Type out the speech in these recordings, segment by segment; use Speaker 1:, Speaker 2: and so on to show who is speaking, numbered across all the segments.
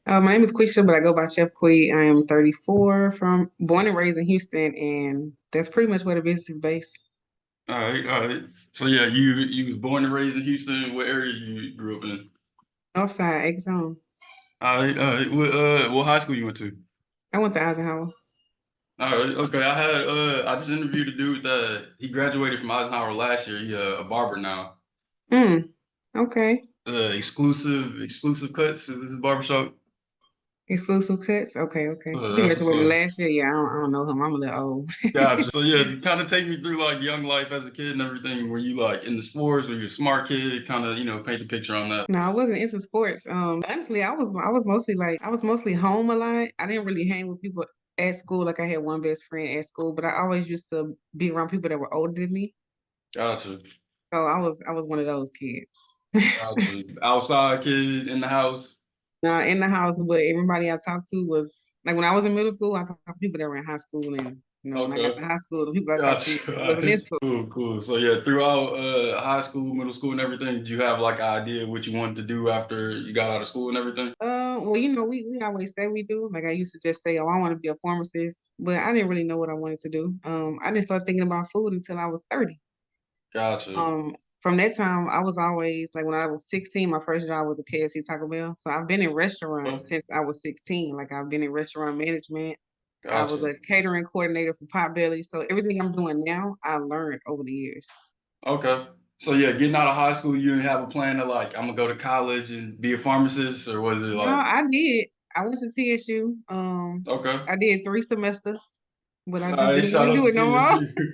Speaker 1: My name is Quisha, but I go by Chef Quee. I am 34, from born and raised in Houston, and that's pretty much where the business is based.
Speaker 2: All right, all right. So yeah, you was born and raised in Houston. What area you grew up in?
Speaker 1: Northside, Exxon.
Speaker 2: All right, all right. What high school you went to?
Speaker 1: I went to Eisenhower.
Speaker 2: All right, okay. I just interviewed a dude that he graduated from Eisenhower last year. He a barber now.
Speaker 1: Mm, okay.
Speaker 2: Exclusive cuts. This is barbershop.
Speaker 1: Exclusive cuts. Okay, okay. He
Speaker 2: That's what's
Speaker 1: graduated
Speaker 2: up.
Speaker 1: last year. Yeah, I don't know him. I'm a little old.
Speaker 2: Gotcha. So yeah, kind of take me through like young life as a kid and everything. Were you like in the sports? Were you a smart kid? Kind of paint a picture on that.
Speaker 1: No, I wasn't into sports. Honestly, I was mostly home a lot. I didn't really hang with people at school. Like I had one best friend at school, but I always used to be around people that were older than me.
Speaker 2: Gotcha.
Speaker 1: So I was one of those kids.
Speaker 2: Gotcha. Outside kid in the house.
Speaker 1: In the house, but everybody I talked to was like when I was in middle school, I talked to people that were in high school, and when I got to
Speaker 2: Okay.
Speaker 1: high school, the people I talked to
Speaker 2: Gotcha.
Speaker 1: wasn't in school.
Speaker 2: Cool, cool. So yeah, throughout high school, middle school, and everything, did you have like an idea what you wanted to do after you got out of school and everything?
Speaker 1: Well, we always say we do. Like I used to just say, oh, I want to be a pharmacist, but I didn't really know what I wanted to do. I didn't start thinking about food until I was 30.
Speaker 2: Gotcha.
Speaker 1: Um, from that time, I was always like when I was 16, my first job was a KFC Taco Bell. So I've been in restaurants
Speaker 2: Okay.
Speaker 1: since I was 16. Like I've been in restaurant management. I was
Speaker 2: Gotcha.
Speaker 1: a catering coordinator for Potbelly. So everything I'm doing now, I learned over the years.
Speaker 2: Okay. So yeah, getting out of high school, you didn't have a plan to like I'm gonna go to college and be a pharmacist, or was it
Speaker 1: No,
Speaker 2: like
Speaker 1: I did. I went to TSU.
Speaker 2: okay?
Speaker 1: I did 3 semesters, but I
Speaker 2: All
Speaker 1: just
Speaker 2: right,
Speaker 1: didn't want
Speaker 2: shout
Speaker 1: to
Speaker 2: out
Speaker 1: do
Speaker 2: to
Speaker 1: it no more.
Speaker 2: TSU.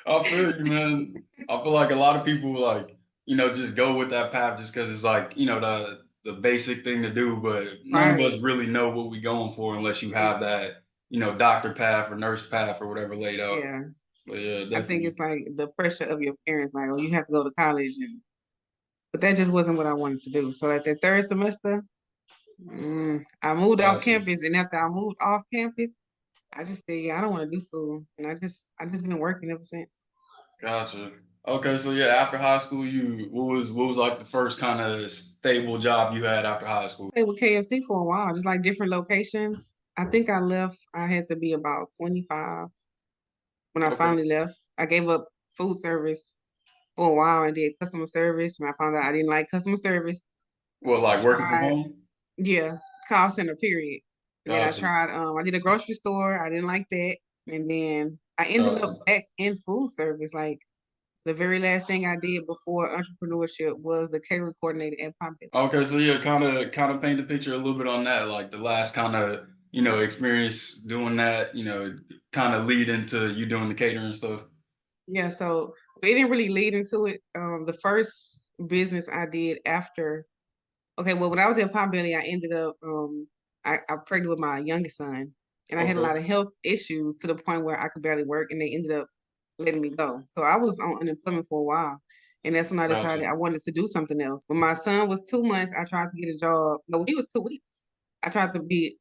Speaker 2: I feel you, man. I feel like a lot of people like, just go with that path just because it's like, the basic thing to do, but none of us
Speaker 1: Right.
Speaker 2: really know what we going for unless you have
Speaker 1: Yeah.
Speaker 2: that, doctor path or nurse path or whatever laid out.
Speaker 1: Yeah.
Speaker 2: But yeah,
Speaker 1: I think
Speaker 2: definitely.
Speaker 1: it's like the pressure of your parents, like, oh, you have to go to college, and but that just wasn't what I wanted to do. So at the third semester, I moved off
Speaker 2: Gotcha.
Speaker 1: campus, and after I moved off campus, I just said, yeah, I don't want to do school, and I just been working ever since.
Speaker 2: Gotcha. Okay, so yeah, after high school, what was like the first kind of stable job you had after high school?
Speaker 1: Stayed with KFC for a while, just like different locations. I think I left. I had to be about 25 when I
Speaker 2: Okay.
Speaker 1: finally left. I gave up food service for a while and did customer service. When I found out I didn't like customer service,
Speaker 2: Well,
Speaker 1: I
Speaker 2: like working from
Speaker 1: tried,
Speaker 2: home?
Speaker 1: yeah, call center period. And then
Speaker 2: Gotcha.
Speaker 1: I did a grocery store. I didn't like that. And then I ended
Speaker 2: Gotcha.
Speaker 1: up back in food service. Like the very last thing I did before entrepreneurship was the catering coordinator at Pop.
Speaker 2: Okay, so yeah, kind of paint the picture a little bit on that, like the last kind of experience doing that, kind of lead into you doing the catering stuff.
Speaker 1: Yeah, so it didn't really lead into it. The first business I did after, okay, well, when I was in Potbelly, I ended up, I pregnant with my youngest son, and I had a
Speaker 2: Okay,
Speaker 1: lot of health issues to the point where I could barely work, and they ended up letting me go. So I was on unemployment for a while, and that's when I
Speaker 2: gotcha.
Speaker 1: decided I wanted to do something else. When my son was 2 months, I tried to get a job. No, he was 2 weeks. I tried to be,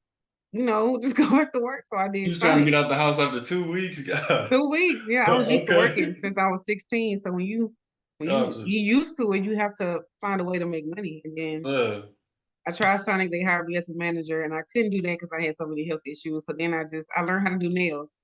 Speaker 1: just go back to work. So I did
Speaker 2: You was trying to
Speaker 1: Sonic.
Speaker 2: get out the house after 2 weeks? God.
Speaker 1: 2 weeks, yeah. I was used to
Speaker 2: Okay,
Speaker 1: working since I was 16. So when
Speaker 2: gotcha.
Speaker 1: you used to it, you have to find a way to make money. And then
Speaker 2: Yeah,
Speaker 1: I tried Sonic, they hired me as a manager, and I couldn't do that because I had so many health issues. So then I learned how to do nails.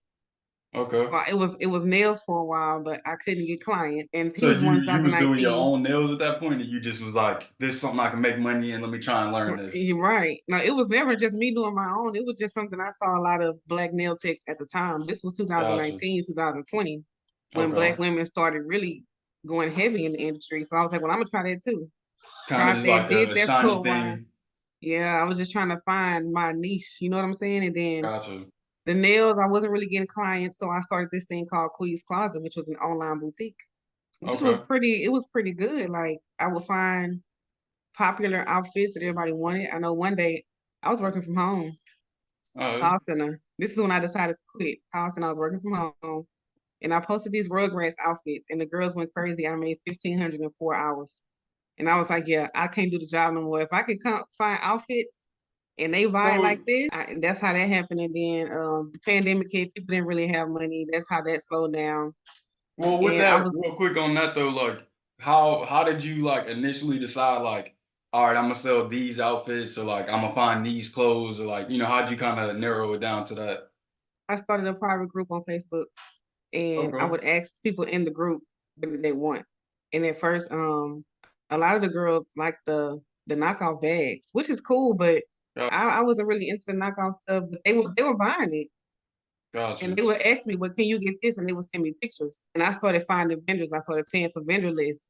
Speaker 2: okay.
Speaker 1: So it was nails for a while, but I couldn't get clients. And he
Speaker 2: So
Speaker 1: was
Speaker 2: you
Speaker 1: born in
Speaker 2: you was doing your
Speaker 1: 2019.
Speaker 2: own nails at that point, and you just was like, "This is something I can make money in. Let me try and learn this."
Speaker 1: You're right. No, it was never just me doing my own. It was just something I saw a lot of black nail techs at the time. This was
Speaker 2: Gotcha.
Speaker 1: 2019, 2020, when black
Speaker 2: Okay.
Speaker 1: women started really going heavy in the industry. So I was like, well, I'm gonna try that too.
Speaker 2: Kind of
Speaker 1: Tried
Speaker 2: just
Speaker 1: that,
Speaker 2: like
Speaker 1: did
Speaker 2: a
Speaker 1: that for
Speaker 2: shiny
Speaker 1: a while.
Speaker 2: thing.
Speaker 1: Yeah, I was just trying to find my niche, you know what I'm saying? And then
Speaker 2: Gotcha.
Speaker 1: the nails, I wasn't really getting clients, so I started this thing called Queen's Closet, which was an online boutique, which was
Speaker 2: Okay.
Speaker 1: pretty, it was pretty good. Like I would find popular outfits that everybody wanted. I know one day I was working from home,
Speaker 2: All right.
Speaker 1: call center. This is when I decided to quit. Call center, I was working from home. And I posted these Rugrats outfits, and the girls went crazy. I made 1,500 in 4 hours. And I was like, yeah, I can't do the job no more. If I could find outfits and they buy it like
Speaker 2: So
Speaker 1: this, that's how that happened. And then the pandemic hit, people didn't really have money. That's how that slowed down.
Speaker 2: Well, with
Speaker 1: And I
Speaker 2: that,
Speaker 1: was,
Speaker 2: real quick on that though, like how did you like initially decide like all right, I'm gonna sell these outfits, or like I'm gonna find these clothes, or like, how'd you kind of narrow it down to that?
Speaker 1: I started a private group on Facebook, and I
Speaker 2: Okay.
Speaker 1: would ask people in the group what did they want. And at first, a lot of the girls like the knockoff bags, which is cool, but
Speaker 2: Got,
Speaker 1: I wasn't really into the knockoff stuff. But they were buying it, and
Speaker 2: gotcha.
Speaker 1: they would ask me, "Well, can you get this?" And they would send me pictures. And I started finding vendors. I started paying for vendor lists,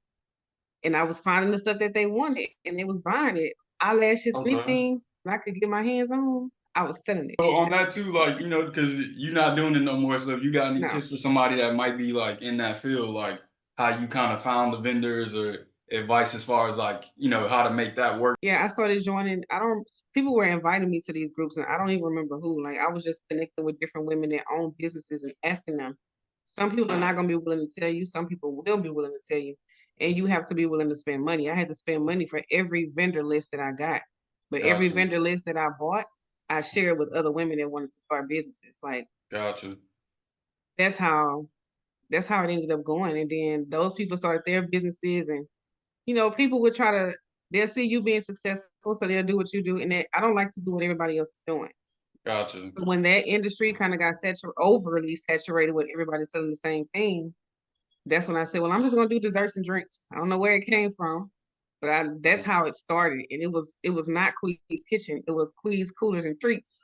Speaker 1: and I was finding the stuff that they wanted, and they was buying it. Eyelashes,
Speaker 2: Okay.
Speaker 1: anything I could get my hands on, I was selling
Speaker 2: So
Speaker 1: it.
Speaker 2: on that too, like, because you're not doing it no more. So if you got any
Speaker 1: No.
Speaker 2: tips for somebody that might be like in that field, like how you kind of found the vendors, or advice as far as like, how to make that work.
Speaker 1: Yeah, I started joining. I don't, people were inviting me to these groups, and I don't even remember who. Like, I was just connecting with different women that own businesses and asking them. Some people are not going to be willing to tell you, some people will be willing to tell you, and you have to be willing to spend money. I had to spend money for every vendor list that I got, but every
Speaker 2: Gotcha.
Speaker 1: vendor list that I bought, I shared with other women that wanted to start businesses. Like,
Speaker 2: Gotcha.
Speaker 1: that's how that's how it ended up going. And then those people started their businesses, and people would try to, they'll see you being successful, so they'll do what you do. And I don't like to do what everybody else is doing.
Speaker 2: Gotcha.
Speaker 1: So when that industry kind of got overly saturated with everybody selling the same thing, that's when I said, well, I'm just gonna do desserts and drinks. I don't know where it came from, but that's how it started. And it was not Quee's Kitchen. It was Quee's Coolers and Treats.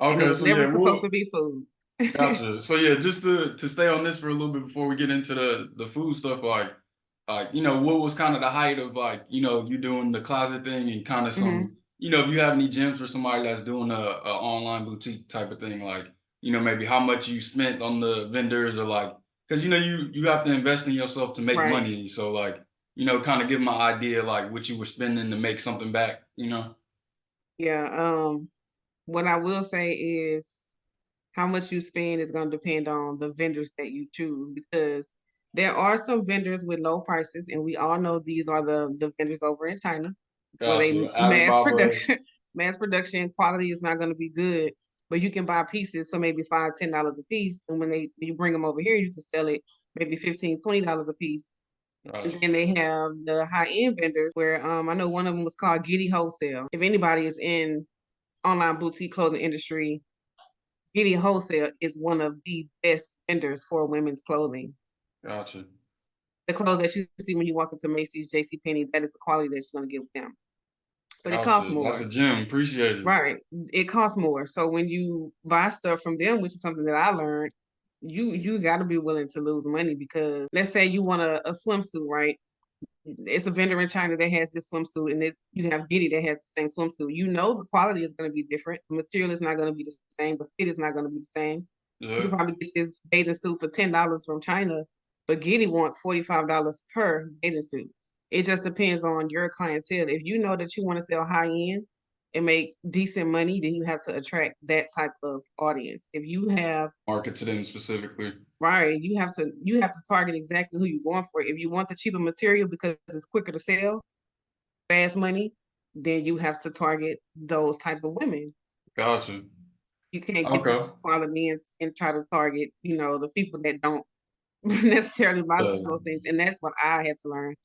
Speaker 1: And it
Speaker 2: Okay,
Speaker 1: was
Speaker 2: so
Speaker 1: never
Speaker 2: yeah,
Speaker 1: supposed to be food.
Speaker 2: gotcha. So yeah, just to stay on this for a little bit before we get into the food stuff, like what was kind of the height of like you doing the closet thing, and kind of
Speaker 1: Hmm.
Speaker 2: some, if you have any gems for somebody that's doing a online boutique type of thing, like maybe how much you spent on the vendors, or like, because you have to invest in yourself to make
Speaker 1: Right.
Speaker 2: money, so like kind of give my idea like what you were spending to make something back.
Speaker 1: Yeah. What I will say is how much you spend is going to depend on the vendors that you choose, because there are some vendors with low prices, and we all know these are the vendors over in China where they
Speaker 2: Gotcha. Alibaba.
Speaker 1: mass production quality is not going to be good, but you can buy pieces for maybe $5-10 a piece, and when you bring them over here, you can sell it maybe $15-20 a piece. And
Speaker 2: Gotcha.
Speaker 1: then they have the high end vendors where I know one of them was called Giddy Wholesale. If anybody is in online boutique clothing industry, Giddy Wholesale is one of the best vendors for women's clothing.
Speaker 2: Gotcha.
Speaker 1: The clothes that you see when you walk into Macy's, JCPenney, that is the quality that you're going to get with them. But it costs
Speaker 2: Gotcha. That's
Speaker 1: more.
Speaker 2: a gem. Appreciate it.
Speaker 1: Right. It costs more. So when you buy stuff from them, which is something that I learned, you got to be willing to lose money, because let's say you want a swimsuit, right? It's a vendor in China that has this swimsuit, and you have Giddy that has the same swimsuit. You know the quality is going to be different. The material is not going to be the same. The fit is not going to be the same. You
Speaker 2: Yeah.
Speaker 1: can probably get this bathing suit for $10 from China, but Giddy wants $45 per bathing suit. It just depends on your clientele. If you know that you want to sell high end and make decent money, then you have to attract that type of audience. If you have
Speaker 2: Market to them specifically.
Speaker 1: right, you have to target exactly who you're going for. If you want the cheaper material because it's quicker to sell, fast money, then you have to target those type of women.
Speaker 2: Gotcha.
Speaker 1: You can't get the
Speaker 2: Okay.
Speaker 1: quality and try to target, the people that don't necessarily buy
Speaker 2: Yeah.
Speaker 1: those things. And that's what I had to learn.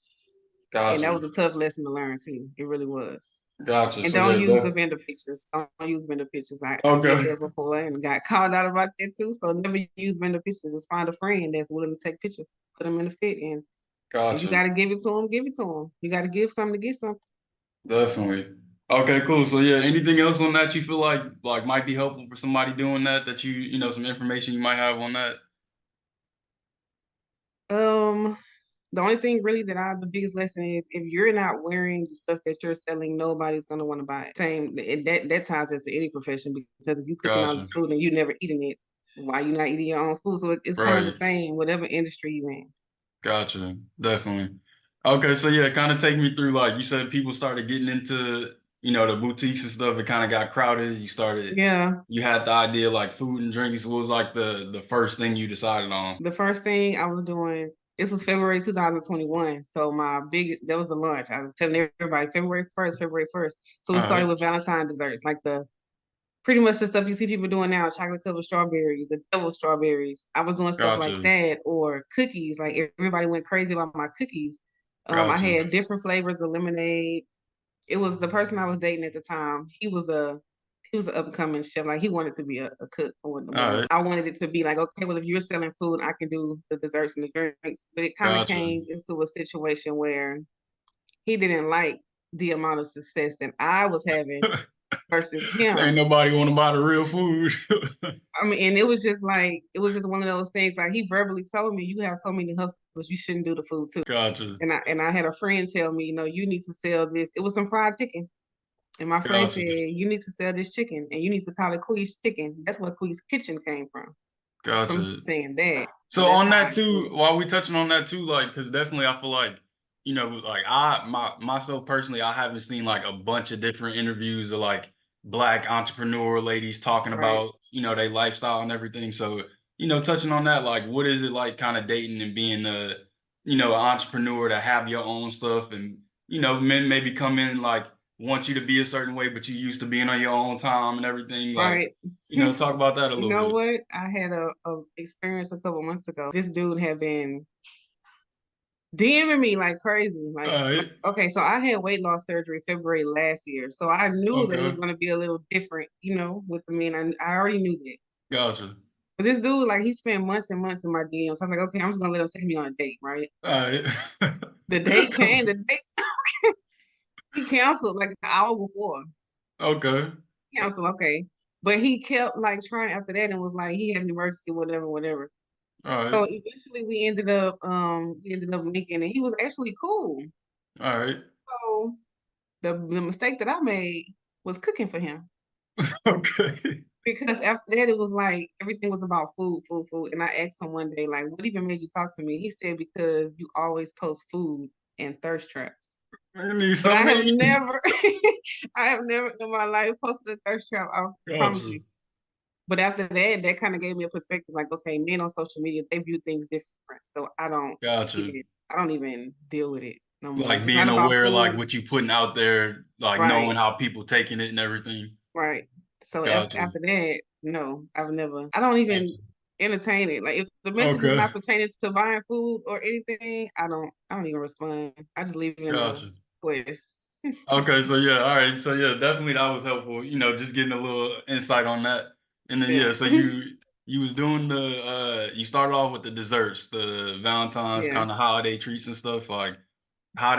Speaker 1: And that
Speaker 2: Gotcha.
Speaker 1: was a tough lesson to learn too. It really was.
Speaker 2: Gotcha.
Speaker 1: And
Speaker 2: So
Speaker 1: don't
Speaker 2: yeah,
Speaker 1: use the
Speaker 2: that.
Speaker 1: vendor pictures. Don't use vendor pictures. I did
Speaker 2: Okay.
Speaker 1: that before and got called out about that too. So never use vendor pictures. Just find a friend that's willing to take pictures, put them in the fit, and if you
Speaker 2: Gotcha.
Speaker 1: got to give it to them, give it to them. You got to give something to get something.
Speaker 2: Definitely. Okay, cool. So yeah, anything else on that you feel like might be helpful for somebody doing that some information you might have on that?
Speaker 1: Um, the only thing really the biggest lesson is, if you're not wearing the stuff that you're selling, nobody's gonna want to buy it. Same that ties into any profession, because if you cooking all
Speaker 2: Gotcha.
Speaker 1: this food and you never eating it, why you not eating your own food? So it's kind of the
Speaker 2: Right.
Speaker 1: same, whatever industry you in.
Speaker 2: Gotcha. Definitely. Okay, so yeah, kind of take me through, like you said, people started getting into, the boutiques and stuff. It kind of got crowded.
Speaker 1: Yeah,
Speaker 2: You had the idea like food and drinks. What was like the first thing you decided on?
Speaker 1: the first thing I was doing. This was February 2021. So that was the launch. I was telling everybody February 1st, February 1st. So we
Speaker 2: All
Speaker 1: started
Speaker 2: right.
Speaker 1: with Valentine desserts, like the pretty much the stuff you see people doing now, chocolate covered strawberries, the double strawberries. I was doing stuff like
Speaker 2: Gotcha.
Speaker 1: that, or cookies. Like everybody went crazy about my cookies. I
Speaker 2: Gotcha.
Speaker 1: had different flavors of lemonade, It was the person I was dating at the time. He was an upcoming chef. Like he wanted to be a cook or
Speaker 2: All
Speaker 1: whatever.
Speaker 2: right,
Speaker 1: I wanted it to be like, okay, well, if you're selling food, I can do the desserts and the drinks. But it kind of
Speaker 2: gotcha.
Speaker 1: came into a situation where he didn't like the amount of success that I was having versus
Speaker 2: Ain't
Speaker 1: him.
Speaker 2: nobody want to buy the real food.
Speaker 1: I mean, and it was just like it was just one of those things. Like he verbally told me, "You have so many hustlers, you shouldn't do the food too."
Speaker 2: Gotcha,
Speaker 1: And I had a friend tell me, you need to sell this. It was some fried chicken. And my friend said,
Speaker 2: gotcha,
Speaker 1: you need to sell this chicken and you need to call it Quee's Chicken. That's where Quee's Kitchen came from
Speaker 2: gotcha.
Speaker 1: saying that. So
Speaker 2: So
Speaker 1: that's
Speaker 2: on
Speaker 1: how
Speaker 2: that
Speaker 1: I
Speaker 2: too,
Speaker 1: knew.
Speaker 2: while we touching on that too, like, cause definitely I feel like, like myself personally, I haven't seen like a bunch of different interviews of like black entrepreneur ladies talking
Speaker 1: Right.
Speaker 2: about, their lifestyle and everything. So, touching on that, like, what is it like kind of dating and being an entrepreneur to have your own stuff and, men maybe come in like want you to be a certain way, but you used to being on your own time and everything. Like,
Speaker 1: Right.
Speaker 2: talk about that a
Speaker 1: You
Speaker 2: little
Speaker 1: know
Speaker 2: bit.
Speaker 1: what? I had a experience a couple months ago. This dude had been DMing me like crazy.
Speaker 2: All right.
Speaker 1: Okay, so I had weight loss surgery February last year. So I knew that it was
Speaker 2: Okay.
Speaker 1: going to be a little different, with the men. I already knew that.
Speaker 2: Gotcha.
Speaker 1: But this dude, like, he spent months and months in my DMs. So I was like, okay, I'm just gonna let him take me on a date, right?
Speaker 2: All right.
Speaker 1: The date came, the date he canceled like an hour before.
Speaker 2: Okay.
Speaker 1: Canceled, okay. But he kept like trying after that and was like he had an emergency, whatever, whatever.
Speaker 2: All
Speaker 1: So
Speaker 2: right.
Speaker 1: eventually we ended up making it. He was actually cool.
Speaker 2: All right.
Speaker 1: So the mistake that I made was cooking for him.
Speaker 2: Okay.
Speaker 1: Because after that, it was like everything was about food, food, food. And I asked him one day, like, what even made you talk to me? He said, because you always post food and thirst traps.
Speaker 2: I need
Speaker 1: But I
Speaker 2: some
Speaker 1: have
Speaker 2: meat.
Speaker 1: never, I have never in my life posted a thirst trap. I promise
Speaker 2: Gotcha.
Speaker 1: you. But after that, that kind of gave me a perspective, like, okay, men on social media, they view things different. So
Speaker 2: Gotcha.
Speaker 1: I don't even deal with it no more. If
Speaker 2: Like
Speaker 1: it's not
Speaker 2: being
Speaker 1: about
Speaker 2: aware, like
Speaker 1: food,
Speaker 2: what you putting out there, like
Speaker 1: right,
Speaker 2: knowing how people taking it and everything.
Speaker 1: right. So after
Speaker 2: Gotcha.
Speaker 1: after that, no, I don't even
Speaker 2: Gotcha.
Speaker 1: entertain it. Like if the message is
Speaker 2: Okay.
Speaker 1: not pertaining to buying food or anything, I don't even respond. I just leave it in the
Speaker 2: Gotcha.
Speaker 1: quest.
Speaker 2: Okay. So yeah. All right. So yeah, definitely that was helpful. Just getting a little insight on that. And then
Speaker 1: Yeah.
Speaker 2: yeah, so you was doing you started off with the desserts, the Valentine's
Speaker 1: Yeah.
Speaker 2: kind of holiday treats and stuff. Like how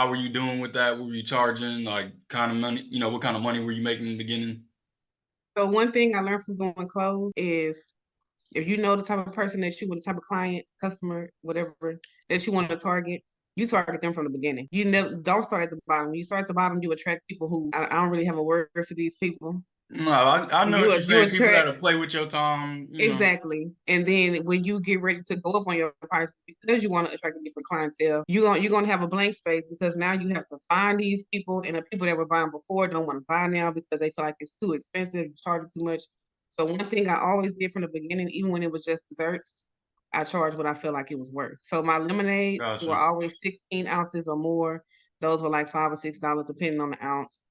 Speaker 2: were you doing with that? What were you charging? Like kind of money, what kind of money were you making in the beginning?
Speaker 1: So one thing I learned from doing clothes is if you know the type of person that you, the type of client, customer, whatever that you want to target, you target them from the beginning. You never don't start at the bottom. You start at the bottom, you attract people who I don't really have a word for these people.
Speaker 2: No, I know what you're
Speaker 1: You
Speaker 2: saying. People
Speaker 1: attract
Speaker 2: that'll play with your time.
Speaker 1: exactly. And then when you get ready to go up on your prices because you want to attract a different clientele, you're gonna have a blank space because now you have to find these people and the people that were buying before don't want to buy now because they feel like it's too expensive, you charge too much. So one thing I always did from the beginning, even when it was just desserts, I charged what I felt like it was worth. So my lemonades were
Speaker 2: Gotcha,
Speaker 1: always 16 ounces or more. Those were like $5 or $6 depending on the ounce.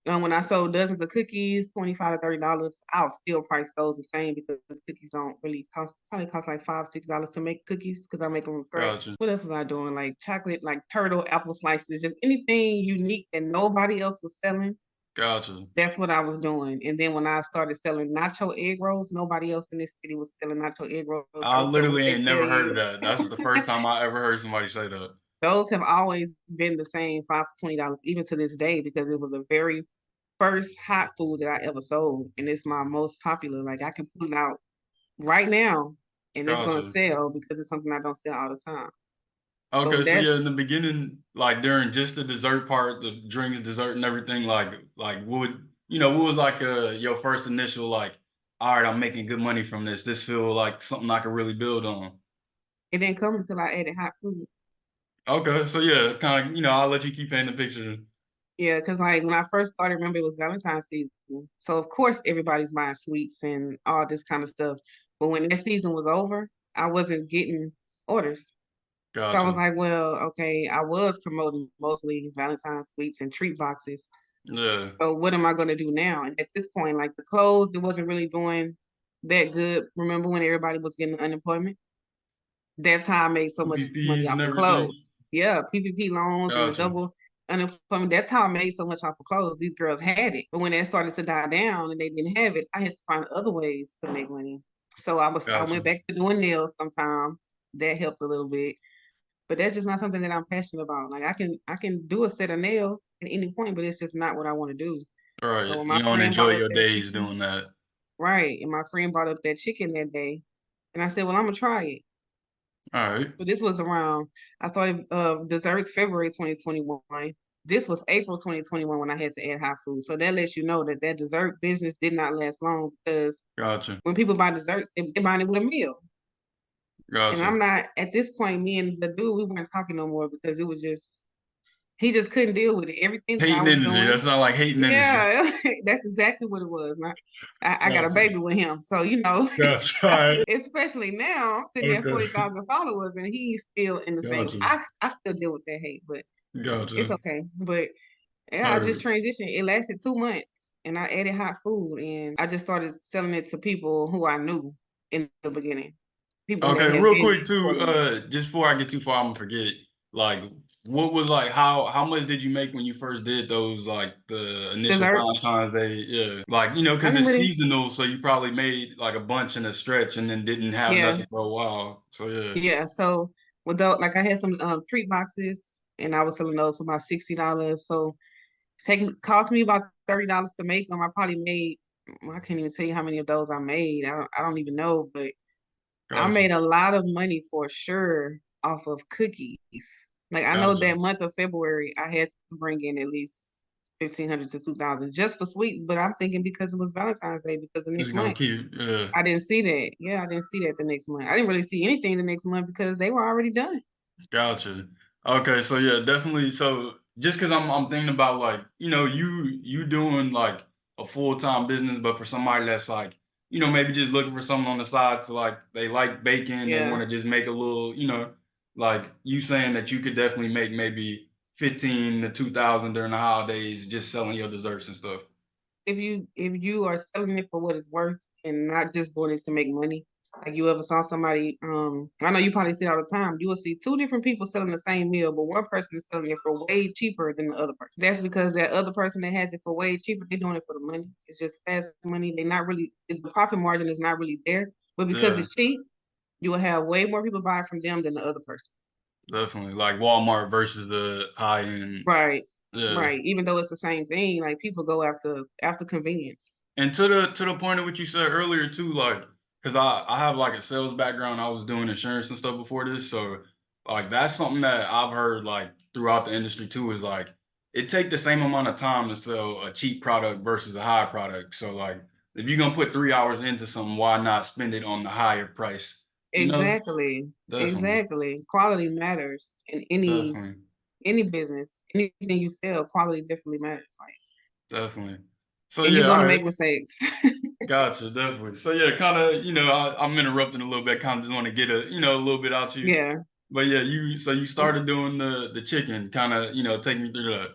Speaker 1: When I sold dozens of cookies, $25 to $30, I'll still price those the same because cookies don't really probably cost like $5, $6 to make cookies because I make them from scratch.
Speaker 2: gotcha,
Speaker 1: What else was I doing? Like chocolate, like turtle, apple slices, just anything unique that nobody else was selling.
Speaker 2: gotcha.
Speaker 1: That's what I was doing. And then when I started selling nacho egg rolls, nobody else in this city was selling nacho egg rolls. I
Speaker 2: I
Speaker 1: don't care what
Speaker 2: literally
Speaker 1: they
Speaker 2: ain't
Speaker 1: tell
Speaker 2: never heard of
Speaker 1: you.
Speaker 2: that. That's the first time I ever heard somebody say that.
Speaker 1: Those have always been the same $5 to $20, even to this day, because it was a very first hot food that I ever sold, and it's my most popular. Like I can put it out right now, and it's gonna
Speaker 2: Gotcha.
Speaker 1: sell because it's something I don't sell all the time. So
Speaker 2: Okay, so
Speaker 1: that's
Speaker 2: yeah, in the beginning, like during just the dessert part, the drinks, dessert, and everything, like what was like your first initial like, all right, I'm making good money from this. This feel like something I could really build on.
Speaker 1: it didn't come until I added hot food.
Speaker 2: Okay, so yeah, kind of, I'll let you keep painting the picture.
Speaker 1: Yeah, because like when I first started, remember it was Valentine's season, so of course everybody's buying sweets and all this kind of stuff. But when that season was over, I wasn't getting orders. So I was
Speaker 2: Gotcha.
Speaker 1: like, well, okay, I was promoting mostly Valentine's sweets and treat boxes.
Speaker 2: Yeah.
Speaker 1: So what am I going to do now? And at this point, like the clothes, it wasn't really doing that good. Remember when everybody was getting unemployment? That's how I made so much money
Speaker 2: PPPs
Speaker 1: off
Speaker 2: and
Speaker 1: the
Speaker 2: everything.
Speaker 1: clothes. Yeah, PPP loans and the
Speaker 2: Gotcha.
Speaker 1: double. unemployment. That's how I made so much off of clothes. These girls had it, but when that started to die down and they didn't have it, I had to find other ways to make money. So I
Speaker 2: Gotcha.
Speaker 1: went back to doing nails sometimes. That helped a little bit, but that's just not something that I'm passionate about. Like I can do a set of nails at any point, but it's just not what I want to do.
Speaker 2: All right.
Speaker 1: So when my
Speaker 2: You don't
Speaker 1: friend brought
Speaker 2: enjoy
Speaker 1: up
Speaker 2: your
Speaker 1: that
Speaker 2: days
Speaker 1: chicken,
Speaker 2: doing that.
Speaker 1: right, and my friend brought up that chicken that day, and I said, well, I'm gonna try it.
Speaker 2: All right.
Speaker 1: So this was around, I started desserts February 2021. This was April 2021 when I had to add hot food. So that lets you know that that dessert business did not last long because
Speaker 2: Gotcha.
Speaker 1: when people buy desserts, they buy it with a meal. And
Speaker 2: Gotcha.
Speaker 1: I'm not, at this point, me and the dude, we weren't talking no more because it was just, he just couldn't deal with it. Everything that I
Speaker 2: Hating
Speaker 1: was
Speaker 2: energy.
Speaker 1: doing,
Speaker 2: That's not like hating energy.
Speaker 1: yeah, that's exactly what it was. I got a
Speaker 2: Gotcha.
Speaker 1: baby with him. So, you know,
Speaker 2: Gotcha. All right.
Speaker 1: especially now, I'm sitting at
Speaker 2: Okay.
Speaker 1: 40,000 followers and he's still in the same.
Speaker 2: Gotcha.
Speaker 1: I still deal with that hate, but it's
Speaker 2: Gotcha.
Speaker 1: okay. But yeah, I
Speaker 2: All
Speaker 1: just
Speaker 2: right.
Speaker 1: transitioned. It lasted 2 months and I added hot food and I just started selling it to people who I knew in the beginning, people that
Speaker 2: Okay,
Speaker 1: had
Speaker 2: real
Speaker 1: been
Speaker 2: quick too,
Speaker 1: supporting me.
Speaker 2: just before I get too far, I'm gonna forget. Like, what was like how much did you make when you first did those like the initial
Speaker 1: Desserts,
Speaker 2: Valentine's Day? Yeah, like
Speaker 1: I
Speaker 2: because
Speaker 1: didn't
Speaker 2: it's
Speaker 1: really,
Speaker 2: seasonal, so you probably made like a bunch in a stretch and then didn't have
Speaker 1: yeah,
Speaker 2: nothing for a while. So yeah,
Speaker 1: yeah. So with those, like I had some treat boxes and I was selling those for about $60. So it's taking cost me about $30 to make them. I probably made, I can't even tell you how many of those I made. I don't even know, but I
Speaker 2: gotcha,
Speaker 1: made a lot of money for sure off of cookies. Like I know
Speaker 2: gotcha.
Speaker 1: that month of February, I had to bring in at least 1,500 to 2,000 just for sweets. But I'm thinking because it was Valentine's Day, because the
Speaker 2: Just
Speaker 1: next
Speaker 2: gonna
Speaker 1: month
Speaker 2: keep, yeah,
Speaker 1: I didn't see that. Yeah, I didn't see that the next month. I didn't really see anything the next month because they were already done.
Speaker 2: gotcha. Okay, so yeah, definitely. So just because I'm thinking about like you doing like a full-time business, but for somebody that's like maybe just looking for something on the side to like they like baking, they
Speaker 1: Yeah.
Speaker 2: want to just make a little like you saying that you could definitely make maybe 15 to 2,000 during the holidays just selling your desserts and stuff.
Speaker 1: If you are selling it for what it's worth and not just doing it to make money, like you ever saw somebody, I know you probably see it all the time. You will see two different people selling the same meal, but one person is selling it for way cheaper than the other person. That's because that other person that has it for way cheaper, they're doing it for the money. It's just fast money. They're not really, the profit margin is not really there. But because
Speaker 2: Yeah,
Speaker 1: it's cheap, you will have way more people buy from them than the other person.
Speaker 2: definitely. Like Walmart versus the high end.
Speaker 1: Right.
Speaker 2: Yeah.
Speaker 1: Right. Even though it's the same thing, like people go after convenience.
Speaker 2: And to the point of what you said earlier too, like, because I have like a sales background, I was doing insurance and stuff before this, so like that's something that I've heard like throughout the industry too is like it take the same amount of time to sell a cheap product versus a high product. So like if you're gonna put 3 hours into something, why not spend it on the higher price? You know,
Speaker 1: Exactly.
Speaker 2: definitely,
Speaker 1: Exactly. Quality matters in
Speaker 2: definitely,
Speaker 1: any business. Anything you sell, quality definitely matters. Like,
Speaker 2: definitely. So
Speaker 1: and you're
Speaker 2: yeah, all
Speaker 1: gonna
Speaker 2: right.
Speaker 1: make mistakes.
Speaker 2: Gotcha, definitely. So yeah, kind of, I'm interrupting a little bit. Kind of just want to get a little bit out you.
Speaker 1: Yeah.
Speaker 2: But yeah, you started doing the chicken, kind of, take me through that.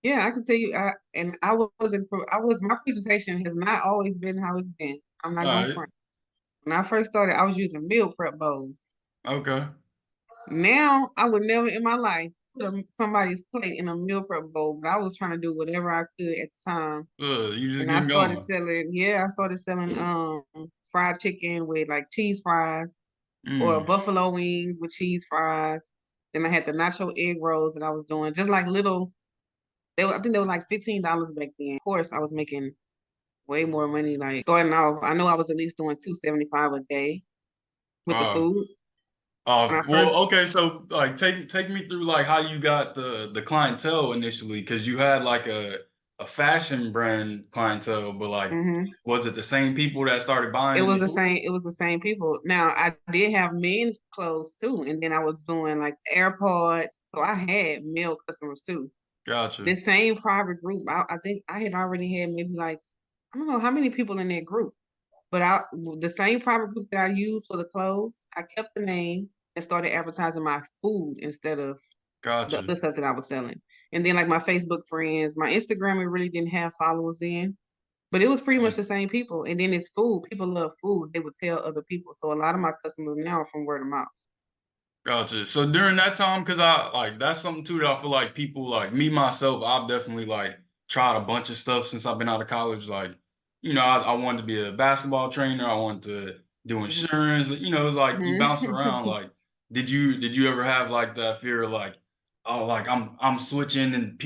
Speaker 1: Yeah, I can tell you I wasn't I was my presentation has not always been how it's been. I'm
Speaker 2: All
Speaker 1: not gonna
Speaker 2: right.
Speaker 1: front. When I first started, I was using meal prep bowls.
Speaker 2: Okay.
Speaker 1: Now I would never in my life put somebody's plate in a meal prep bowl, but I was trying to do whatever I could at the time.
Speaker 2: You just
Speaker 1: And I
Speaker 2: getting
Speaker 1: started
Speaker 2: going.
Speaker 1: selling, yeah, I started selling fried chicken with like cheese fries or
Speaker 2: Mm.
Speaker 1: buffalo wings with cheese fries. Then I had the nacho egg rolls that I was doing, just like little. I think they were like $15 back then. Of course, I was making way more money. Like starting off, I know I was at least doing 275 a day with the
Speaker 2: Uh,
Speaker 1: food when I
Speaker 2: well,
Speaker 1: first.
Speaker 2: okay. So like, take me through like how you got the clientele initially, because you had like a fashion brand clientele, but like,
Speaker 1: Mhm.
Speaker 2: was it the same people that started
Speaker 1: It
Speaker 2: buying
Speaker 1: was the
Speaker 2: initially?
Speaker 1: same. It was the same people. Now I did have men clothes too, and then I was doing like AirPods, so I had male customers too.
Speaker 2: Gotcha.
Speaker 1: This same private group, I think I had already had maybe like I don't know how many people in that group, but the same private group that I used for the clothes, I kept the name and started advertising my food instead of the
Speaker 2: Gotcha.
Speaker 1: other stuff that I was selling. And then like my Facebook friends, my Instagram, it really didn't have followers then. But it was pretty much the same people. And then it's food. People love food. They would tell other people. So a lot of my customers now are from word of mouth.
Speaker 2: Gotcha. So during that time, because I like that's something too that I feel like people like me myself, I've definitely like tried a bunch of stuff since I've been out of college. Like, I wanted to be a basketball trainer. I wanted to do
Speaker 1: Mhm.
Speaker 2: insurance. It's like you bounce around.
Speaker 1: Mhm.
Speaker 2: Like, did you ever have like that fear of like, oh, like I'm switching and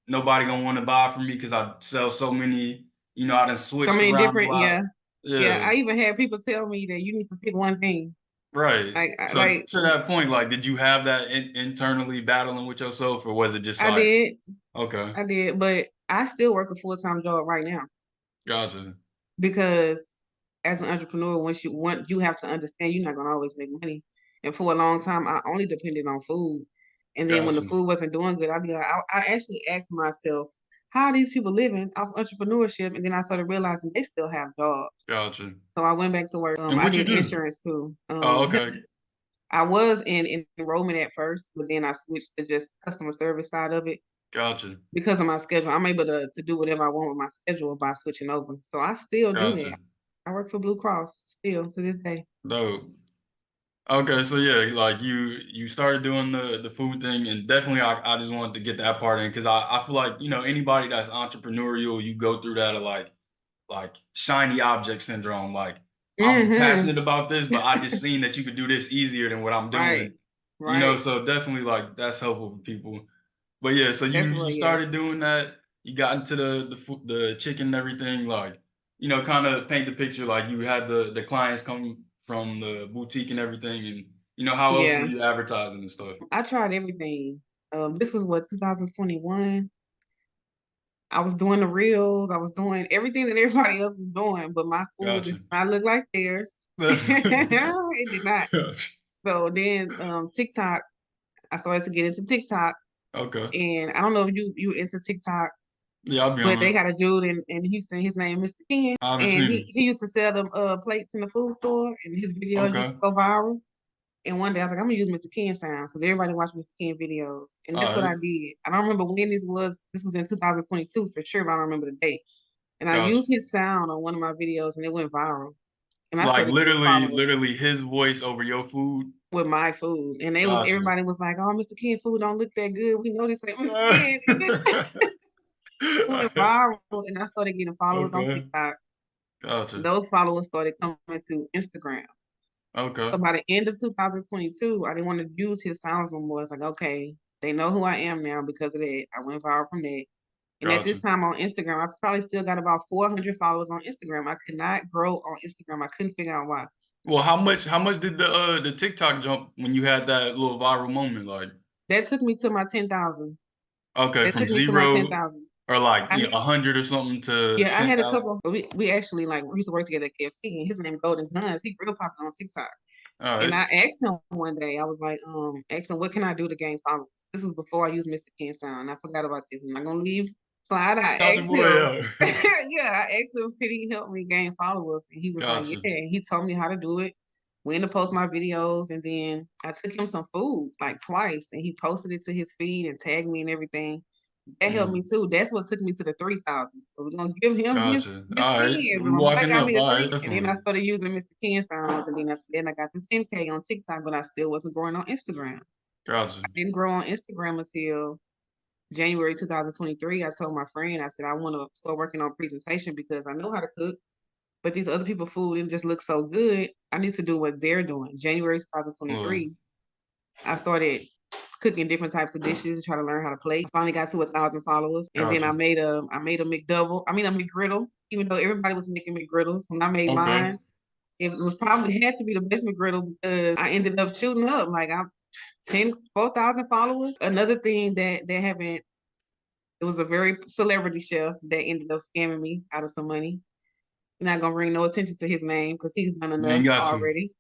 Speaker 2: nobody gonna want to buy from me because I sell so many. I done
Speaker 1: So
Speaker 2: switched
Speaker 1: many
Speaker 2: around a
Speaker 1: different,
Speaker 2: lot.
Speaker 1: yeah. Yeah,
Speaker 2: Yeah.
Speaker 1: I even had people tell me that you need to pick one thing.
Speaker 2: Right.
Speaker 1: Like,
Speaker 2: So to that point, like, did you have that internally battling with yourself, or was it just
Speaker 1: I
Speaker 2: like,
Speaker 1: did,
Speaker 2: okay,
Speaker 1: I did, but I still work a full-time job right now
Speaker 2: gotcha,
Speaker 1: because as an entrepreneur, you have to understand you're not gonna always make money. And for a long time, I only depended on food. And then when the
Speaker 2: gotcha,
Speaker 1: food wasn't doing good, I'd be like, I actually asked myself, how are these people living off entrepreneurship? And then I started realizing they still have jobs.
Speaker 2: gotcha.
Speaker 1: So I went back to work.
Speaker 2: And
Speaker 1: I
Speaker 2: what you
Speaker 1: did
Speaker 2: do?
Speaker 1: insurance too.
Speaker 2: Oh, okay,
Speaker 1: I was in enrollment at first, but then I switched to just customer service side of it
Speaker 2: gotcha,
Speaker 1: because of my schedule. I'm able to do whatever I want with my schedule by switching over. So I still do
Speaker 2: gotcha.
Speaker 1: that. I work for Blue Cross still to this day.
Speaker 2: Dope. Okay, so yeah, like you started doing the food thing, and definitely I just wanted to get that part in because I feel like anybody that's entrepreneurial, you go through that like shiny object syndrome. Like I'm
Speaker 1: Hmm.
Speaker 2: passionate about this, but I just seen that you could do this easier than what I'm
Speaker 1: Right.
Speaker 2: doing.
Speaker 1: Right.
Speaker 2: So definitely like that's helpful for people. But yeah, so you
Speaker 1: That's
Speaker 2: you
Speaker 1: what, yeah.
Speaker 2: started doing that. You got into the chicken and everything. Like kind of paint the picture. Like you had the clients come from the boutique and everything, and how else were
Speaker 1: Yeah.
Speaker 2: you advertising and stuff?
Speaker 1: I tried everything. This was what, 2021. I was doing the reels. I was doing everything that everybody else was doing, but my food
Speaker 2: Gotcha.
Speaker 1: did not look like theirs. It did not.
Speaker 2: Gotcha.
Speaker 1: So then TikTok, I started to get into TikTok,
Speaker 2: Okay.
Speaker 1: and I don't know if you into TikTok,
Speaker 2: Yeah, I'll be
Speaker 1: but
Speaker 2: on
Speaker 1: they
Speaker 2: it.
Speaker 1: got a dude in Houston. His name Mr. Ken,
Speaker 2: I haven't
Speaker 1: and
Speaker 2: seen
Speaker 1: he used to sell them plates in the food store, and his
Speaker 2: it.
Speaker 1: videos used
Speaker 2: Okay.
Speaker 1: to go viral. And one day I was like, I'm gonna use Mr. Ken sound because everybody watched Mr. Ken videos, and that's
Speaker 2: All
Speaker 1: what
Speaker 2: right.
Speaker 1: I did. I don't remember when this was. This was in 2022 for sure, but I don't remember the date. And I
Speaker 2: Gotcha.
Speaker 1: used his sound on one of my videos, and it went viral. And I
Speaker 2: Like
Speaker 1: started getting followers
Speaker 2: literally his voice over your food.
Speaker 1: with my food, and
Speaker 2: Gotcha.
Speaker 1: everybody was like, "Oh, Mr. Ken food don't look that good. We know this ain't Mr. Ken." And then it went viral, and I started getting followers on
Speaker 2: Okay.
Speaker 1: TikTok.
Speaker 2: Gotcha.
Speaker 1: Those followers started coming to Instagram.
Speaker 2: Okay.
Speaker 1: So by the end of 2022, I didn't want to use his sounds no more. It's like, okay, they know who I am now because of that. I went viral from that. And at this
Speaker 2: Gotcha.
Speaker 1: time on Instagram, I probably still got about 400 followers on Instagram. I could not grow on Instagram. I couldn't figure out why.
Speaker 2: Well, how much did the TikTok jump when you had that little viral moment? Like,
Speaker 1: That took me to my 10,000.
Speaker 2: okay,
Speaker 1: That
Speaker 2: from
Speaker 1: took me to my
Speaker 2: zero
Speaker 1: 10,000.
Speaker 2: or like
Speaker 1: I
Speaker 2: 100 or something to
Speaker 1: Yeah, I had a
Speaker 2: 10,000.
Speaker 1: couple. We actually like we used to work together at KFC, and his name Golden Guns. He real popular on TikTok.
Speaker 2: All
Speaker 1: And
Speaker 2: right.
Speaker 1: I asked him one day, I was like, asked him, what can I do to gain followers? This was before I used Mr. Ken Sound. I forgot about this. I'm not gonna leave slide. I
Speaker 2: Got your
Speaker 1: asked
Speaker 2: boy
Speaker 1: him.
Speaker 2: out.
Speaker 1: Yeah, I asked him, could he help me gain followers? And he was like,
Speaker 2: Gotcha.
Speaker 1: yeah. And he told me how to do it, when to post my videos, and then I took him some food like twice, and he posted it to his feed and tagged me and everything. That helped me
Speaker 2: Mm,
Speaker 1: too. That's what took me to the 3,000. So we're gonna give him
Speaker 2: gotcha.
Speaker 1: his
Speaker 2: All right.
Speaker 1: 10.
Speaker 2: We
Speaker 1: My boy
Speaker 2: walking
Speaker 1: got
Speaker 2: up.
Speaker 1: me a
Speaker 2: All right.
Speaker 1: 3. And then I
Speaker 2: Definitely.
Speaker 1: started using Mr. Ken sounds, and then I got this 10K on TikTok, but I still wasn't growing on Instagram.
Speaker 2: Gotcha.
Speaker 1: I didn't grow on Instagram until January 2023. I told my friend, I said, I want to start working on presentation because I know how to cook, but these other people food it just looks so good. I need to do what they're doing. January
Speaker 2: Well,
Speaker 1: 2023, I started cooking different types of dishes to try to learn how to plate. I finally got to 1,000 followers, and then
Speaker 2: gotcha.
Speaker 1: I made a McDouble. I mean a McGriddle. Even though everybody was making McGriddles, when I made
Speaker 2: Okay.
Speaker 1: mine, it was probably had to be the best McGriddle because I ended up shooting up. Like I'm 4,000 followers. Another thing that happened, it was a very celebrity chef that ended up scamming me out of some money. I'm not gonna bring no attention to his name because he's done
Speaker 2: You ain't
Speaker 1: enough
Speaker 2: got to.
Speaker 1: already.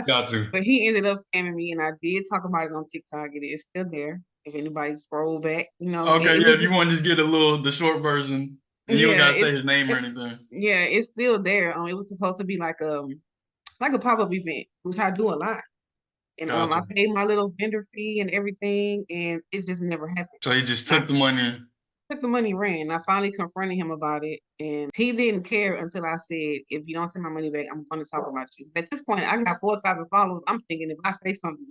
Speaker 2: Got to.
Speaker 1: But he ended up scamming me, and I did talk about it on TikTok. It is still there. If anybody scroll back,
Speaker 2: Okay.
Speaker 1: it
Speaker 2: Yeah.
Speaker 1: was
Speaker 2: If you
Speaker 1: just
Speaker 2: want to just get the short version, and you don't
Speaker 1: yeah,
Speaker 2: gotta say his name or anything.
Speaker 1: yeah, it's still there. It was supposed to be like a pop up event, which I do a lot. And I
Speaker 2: Gotcha.
Speaker 1: paid my little vendor fee and everything, and it just never happened.
Speaker 2: So he just
Speaker 1: And
Speaker 2: took the money.
Speaker 1: took the money, ran. I finally confronted him about it, and he didn't care until I said, "If you don't send my money back, I'm going to talk about you." At this point, I got 4,000 followers. I'm thinking if I say something,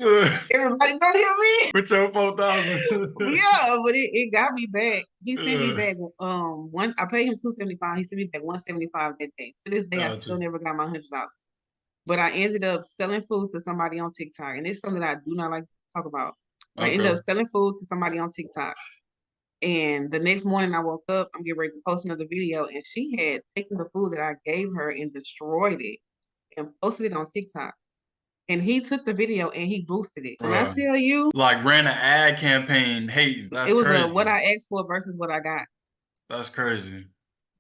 Speaker 1: everybody gonna hear me.
Speaker 2: With your 4,000.
Speaker 1: Yeah, but it got me back. He sent me
Speaker 2: Yeah,
Speaker 1: back one. I paid him 275. He sent me back 175 that day. To this day, I
Speaker 2: gotcha.
Speaker 1: still never got my $100. But I ended up selling food to somebody on TikTok, and it's something that I do not like to talk about. But I ended
Speaker 2: Okay.
Speaker 1: up selling food to somebody on TikTok. And the next morning I woke up, I'm getting ready to post another video, and she had taken the food that I gave her and destroyed it and posted it on TikTok. And he took the video and he boosted it. When I
Speaker 2: Bro,
Speaker 1: tell you,
Speaker 2: like ran an ad campaign hating. That's
Speaker 1: it was a what
Speaker 2: crazy.
Speaker 1: I asked for versus what I got.
Speaker 2: That's crazy.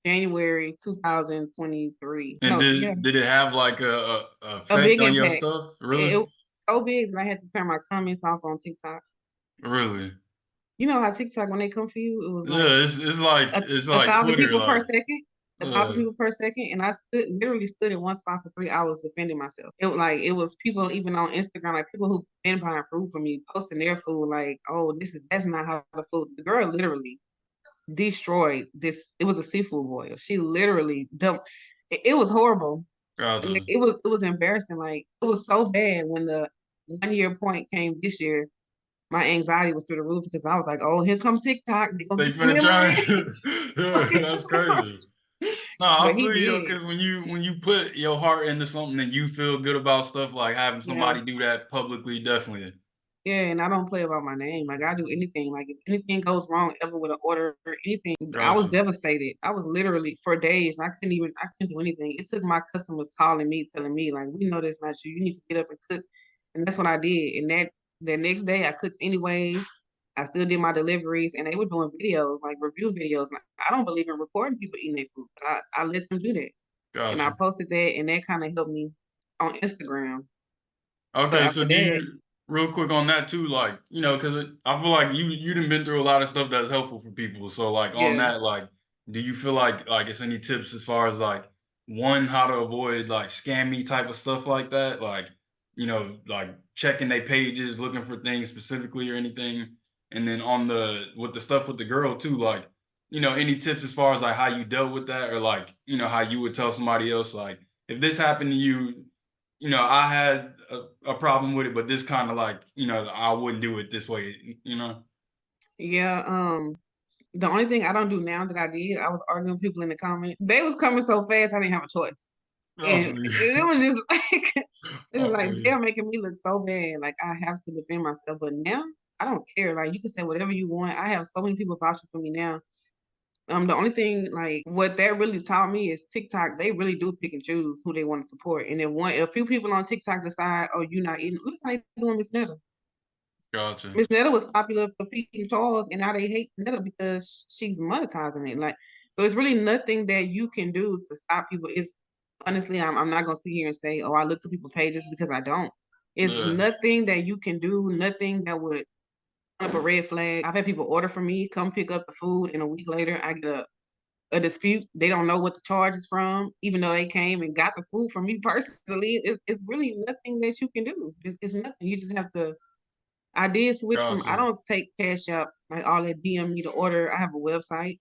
Speaker 1: January 2023.
Speaker 2: And
Speaker 1: No, yeah,
Speaker 2: did it have like a
Speaker 1: a
Speaker 2: effect
Speaker 1: big
Speaker 2: on your
Speaker 1: impact.
Speaker 2: stuff?
Speaker 1: It
Speaker 2: Really?
Speaker 1: was so big that I had to turn my comments off on TikTok.
Speaker 2: Really?
Speaker 1: You know how TikTok, when they come for you, it was like
Speaker 2: Yeah, it's
Speaker 1: a
Speaker 2: like
Speaker 1: thousand
Speaker 2: Twitter,
Speaker 1: people per
Speaker 2: like
Speaker 1: second. A thousand
Speaker 2: uh,
Speaker 1: people per second, and I literally stood in one spot for 3 hours defending myself. It was people even on Instagram, like people who been buying food from me, posting their food, like, oh, that's not how the food. The girl literally destroyed this. It was a seafood boil. She literally dumped. It was horrible.
Speaker 2: gotcha.
Speaker 1: Like, it was embarrassing. Like it was so bad when the 1 year point came this year. My anxiety was through the roof because I was like, "Oh, here comes TikTok. They're gonna
Speaker 2: They
Speaker 1: get on
Speaker 2: finna
Speaker 1: him
Speaker 2: try.
Speaker 1: again."
Speaker 2: Yeah, that's crazy. No, I
Speaker 1: But he
Speaker 2: feel you though,
Speaker 1: did.
Speaker 2: because when you put your heart into something and you feel good about stuff, like having
Speaker 1: Yeah.
Speaker 2: somebody do that publicly, definitely.
Speaker 1: Yeah, and I don't play about my name. Like I do anything. Like if anything goes wrong ever with an order or anything, I was
Speaker 2: Gotcha.
Speaker 1: devastated. I was literally for days. I couldn't do anything. It took my customers calling me, telling me, like, we know that's not you. You need to get up and cook. And that's what I did. And the next day I cooked anyways. I still did my deliveries and they were doing videos, like review videos. Like, I don't believe in recording people eating their food, but I let them do that. And I
Speaker 2: Gotcha.
Speaker 1: posted that and that kind of helped me on Instagram. So
Speaker 2: Okay, so
Speaker 1: after
Speaker 2: do
Speaker 1: that,
Speaker 2: you real quick on that too, like, because I feel like you done been through a lot of stuff that's helpful for people. So like on
Speaker 1: yeah.
Speaker 2: that, like, do you feel like it's any tips as far as like one, how to avoid like scammy type of stuff like that? Like, like checking their pages, looking for things specifically or anything. And then on the with the stuff with the girl too, like, any tips as far as like how you dealt with that or like, how you would tell somebody else like if this happened to you, I had a problem with it, but this kind of like, I wouldn't do it this way.
Speaker 1: Yeah, the only thing I don't do now that I did, I was arguing with people in the comments. They was coming so fast, I didn't have a choice.
Speaker 2: I
Speaker 1: And
Speaker 2: feel you.
Speaker 1: it was just like, it was
Speaker 2: I
Speaker 1: like
Speaker 2: feel you.
Speaker 1: they're making me look so bad. Like I have to defend myself. But now I don't care. Like you can say whatever you want. I have so many people vouching for me now. The only thing like what that really taught me is TikTok, they really do pick and choose who they want to support. And if a few people on TikTok decide, oh, you're not eating, look how they doing Miss Netta.
Speaker 2: Gotcha.
Speaker 1: Miss Netta was popular for feeding Charles, and now they hate Netta because she's monetizing it. Like, so it's really nothing that you can do to stop people. It's honestly, I'm not gonna sit here and say, oh, I look at people's pages because I don't. It's
Speaker 2: Yeah.
Speaker 1: nothing that you can do, nothing that would put up a red flag. I've had people order from me, come pick up the food, and a week later I get a dispute. They don't know what the charge is from, even though they came and got the food from me personally. It's really nothing that you can do. It's nothing. You just have to I did switch from I
Speaker 2: Gotcha.
Speaker 1: don't take Cash App like all that DM me to order. I have a website.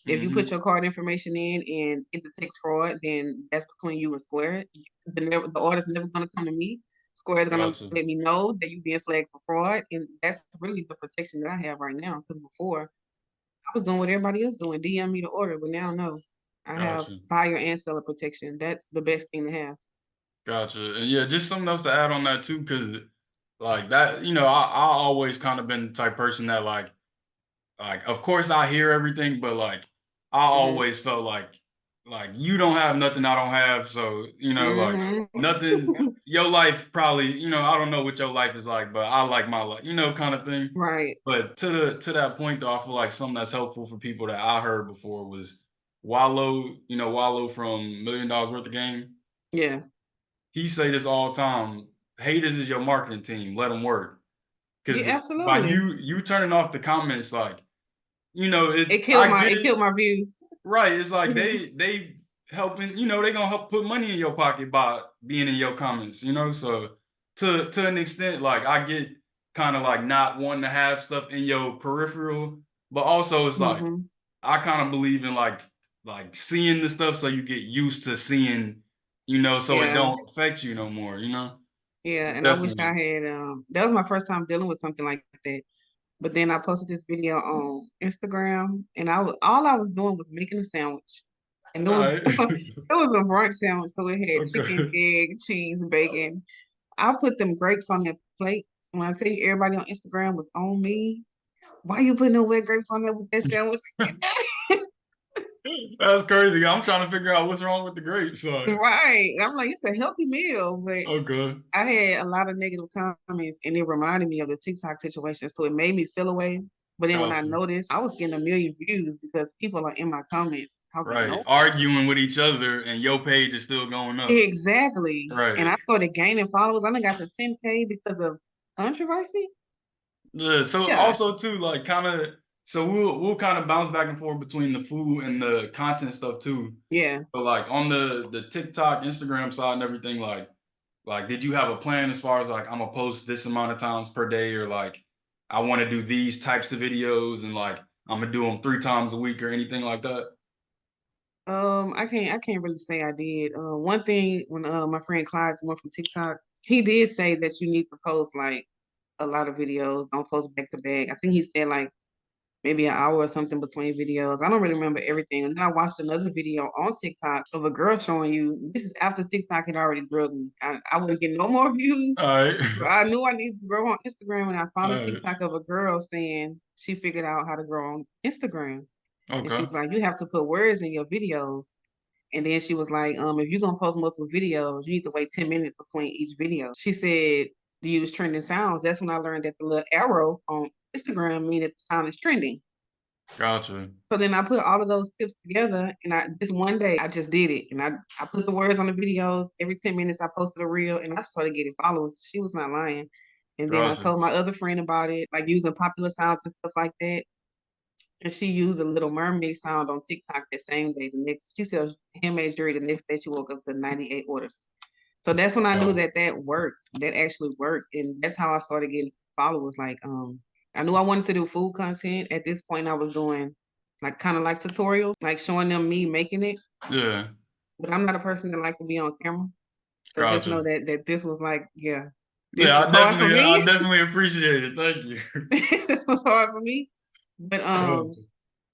Speaker 1: If you put
Speaker 2: Hmm.
Speaker 1: your card information in and it detects fraud, then that's between you and Square. The order's never gonna come to me. Square is gonna
Speaker 2: Gotcha.
Speaker 1: let me know that you're being flagged for fraud, and that's really the protection that I have right now. Because before I was doing what everybody else doing, DM me to order, but now no. I have
Speaker 2: Gotcha.
Speaker 1: buyer and seller protection. That's the best thing to have.
Speaker 2: Gotcha. And yeah, just something else to add on that too, because like that, I always kind of been the type person that like of course I hear everything, but like I
Speaker 1: Hmm.
Speaker 2: always felt like you don't have nothing I don't have, so like
Speaker 1: Hmm.
Speaker 2: nothing your life probably, I don't know what your life is like, but I like my life, kind of thing.
Speaker 1: Right.
Speaker 2: But to that point though, I feel like something that's helpful for people that I heard before was Wallow from $1 Million Worth of Game.
Speaker 1: Yeah.
Speaker 2: He say this all the time. Haters is your marketing team. Let them work. Because
Speaker 1: Yeah,
Speaker 2: by
Speaker 1: absolutely.
Speaker 2: you turning off the comments, like it.
Speaker 1: It killed
Speaker 2: I
Speaker 1: my
Speaker 2: get
Speaker 1: it
Speaker 2: it.
Speaker 1: killed my views.
Speaker 2: Right. It's like
Speaker 1: Mhm.
Speaker 2: they helping. They gonna help put money in your pocket by being in your comments. So to an extent, like I get kind of like not wanting to have stuff in your peripheral, but also it's like
Speaker 1: Mhm.
Speaker 2: I kind of believe in like seeing the stuff so you get used to seeing, so it
Speaker 1: Yeah,
Speaker 2: don't affect you no more,
Speaker 1: yeah. And I wish I
Speaker 2: Definitely.
Speaker 1: had that was my first time dealing with something like that. But then I posted this video on Instagram, and all I was doing was making a sandwich, and it
Speaker 2: All
Speaker 1: was
Speaker 2: right.
Speaker 1: it was a brunch sandwich, so it had chicken,
Speaker 2: Okay.
Speaker 1: egg, cheese, bacon. I put them grapes on that plate. When I tell you everybody on Instagram was on me, why you putting no wet grapes on there with that sandwich?
Speaker 2: That's crazy. I'm trying to figure out what's wrong with the grapes.
Speaker 1: Right. And I'm like, it's a healthy meal, but
Speaker 2: Okay.
Speaker 1: I had a lot of negative comments and it reminded me of the TikTok situation. So it made me feel away. But then when I
Speaker 2: Gotcha.
Speaker 1: noticed, I was getting 1 million views because people are in my comments talking,
Speaker 2: Right.
Speaker 1: no.
Speaker 2: Arguing with each other and your page is still going up.
Speaker 1: Exactly. And
Speaker 2: Right.
Speaker 1: I started gaining followers. I done got to 10K because of controversy.
Speaker 2: Yeah. So
Speaker 1: Yeah.
Speaker 2: also too, like kind of so we'll kind of bounce back and forth between the food and the content stuff too.
Speaker 1: Yeah.
Speaker 2: But like on the TikTok, Instagram side and everything, like did you have a plan as far as like I'm gonna post this amount of times per day or like I want to do these types of videos and like I'm gonna do them 3 times a week or anything like that?
Speaker 1: I can't really say I did. One thing when my friend Clyde went from TikTok, he did say that you need to post like a lot of videos, don't post back to back. I think he said like maybe an hour or something between videos. I don't really remember everything. And then I watched another video on TikTok of a girl showing you this is after TikTok had already drugged me. I wouldn't get no more views.
Speaker 2: All right.
Speaker 1: But I knew I needed to grow on Instagram and I found
Speaker 2: All
Speaker 1: a
Speaker 2: right.
Speaker 1: TikTok of a girl saying she figured out how to grow on Instagram. And she
Speaker 2: Okay.
Speaker 1: was like, you have to put words in your videos. And then she was like, if you're gonna post multiple videos, you need to wait 10 minutes between each video. She said to use trending sounds. That's when I learned that the little arrow on Instagram mean that the sound is trending.
Speaker 2: Gotcha.
Speaker 1: So then I put all of those tips together and I this one day I just did it. And I put the words on the videos. Every 10 minutes I posted a reel and I started getting followers. She was not lying. And then I
Speaker 2: Gotcha.
Speaker 1: told my other friend about it, like using popular sounds and stuff like that. And she used a little mermaid sound on TikTok that same day. The next, she sells handmade jewelry. The next day, she woke up to 98 orders. So that's when I knew
Speaker 2: Wow.
Speaker 1: that that worked. That actually worked, and that's how I started getting followers. Like, I knew I wanted to do food content. At this point, I was doing like kind of like tutorials, like showing them me making it.
Speaker 2: Yeah.
Speaker 1: But I'm not a person that like to be on camera. So just
Speaker 2: Gotcha.
Speaker 1: know that this was like, yeah, this
Speaker 2: Yeah,
Speaker 1: was hard for
Speaker 2: I
Speaker 1: me.
Speaker 2: definitely appreciate it. Thank you.
Speaker 1: This was hard for me. But
Speaker 2: Gotcha.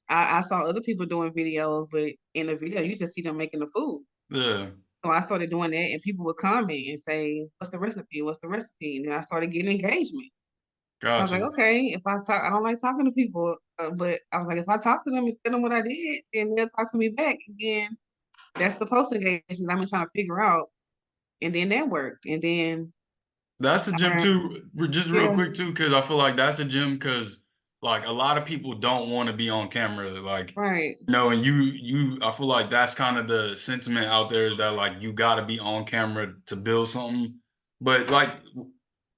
Speaker 1: I saw other people doing videos, but in the video, you just see them making the food.
Speaker 2: Yeah.
Speaker 1: So I started doing that, and people would comment and say, "What's the recipe? What's the recipe?" And then I started getting engagement. I was like,
Speaker 2: Gotcha.
Speaker 1: okay, if I talk, I don't like talking to people, but I was like, if I talk to them and tell them what I did, then they'll talk to me back. Again, that's the post engagement I've been trying to figure out, and then that worked. And then
Speaker 2: That's a
Speaker 1: I
Speaker 2: gym
Speaker 1: learned,
Speaker 2: too. Just real
Speaker 1: yeah,
Speaker 2: quick too, because I feel like that's a gym because like a lot of people don't want to be on camera. Like,
Speaker 1: right,
Speaker 2: and I feel like that's kind of the sentiment out there is that like you got to be on camera to build something. But like,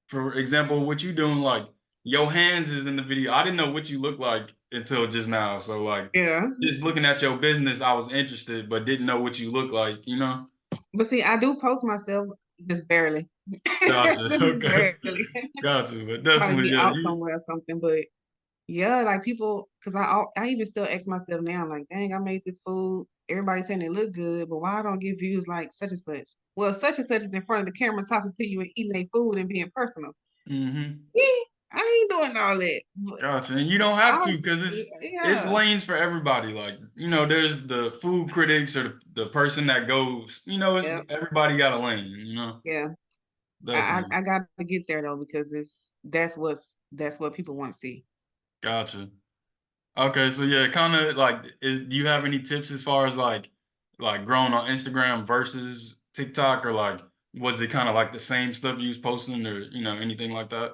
Speaker 2: for example, what you doing, like your hands is in the video. I didn't know what you look like until just now. So like,
Speaker 1: yeah.
Speaker 2: just looking at your business, I was interested, but didn't know what you look like.
Speaker 1: But see, I do post myself just barely,
Speaker 2: Gotcha.
Speaker 1: just
Speaker 2: Okay.
Speaker 1: barely.
Speaker 2: Gotcha. But
Speaker 1: Probably
Speaker 2: definitely,
Speaker 1: be
Speaker 2: yeah,
Speaker 1: out
Speaker 2: you.
Speaker 1: somewhere or something, but. Yeah, like people, because I even still ask myself now, like, dang, I made this food. Everybody saying it look good, but why I don't get views like such and such? Well, such and such is in front of the camera talking to you and eating their food and being personal.
Speaker 2: Hmm.
Speaker 1: Me, I ain't doing all that. But
Speaker 2: Gotcha. And you don't have
Speaker 1: I,
Speaker 2: to because it's
Speaker 1: yeah,
Speaker 2: lanes for everybody. Like, there's the food critics or the person that goes, it's
Speaker 1: yeah,
Speaker 2: everybody got a lane.
Speaker 1: yeah.
Speaker 2: Definitely.
Speaker 1: I got to get there though because that's what people want to see.
Speaker 2: Gotcha. Okay, so yeah, kind of like do you have any tips as far as like growing on Instagram versus TikTok or like was it kind of like the same stuff you was posting or anything like that?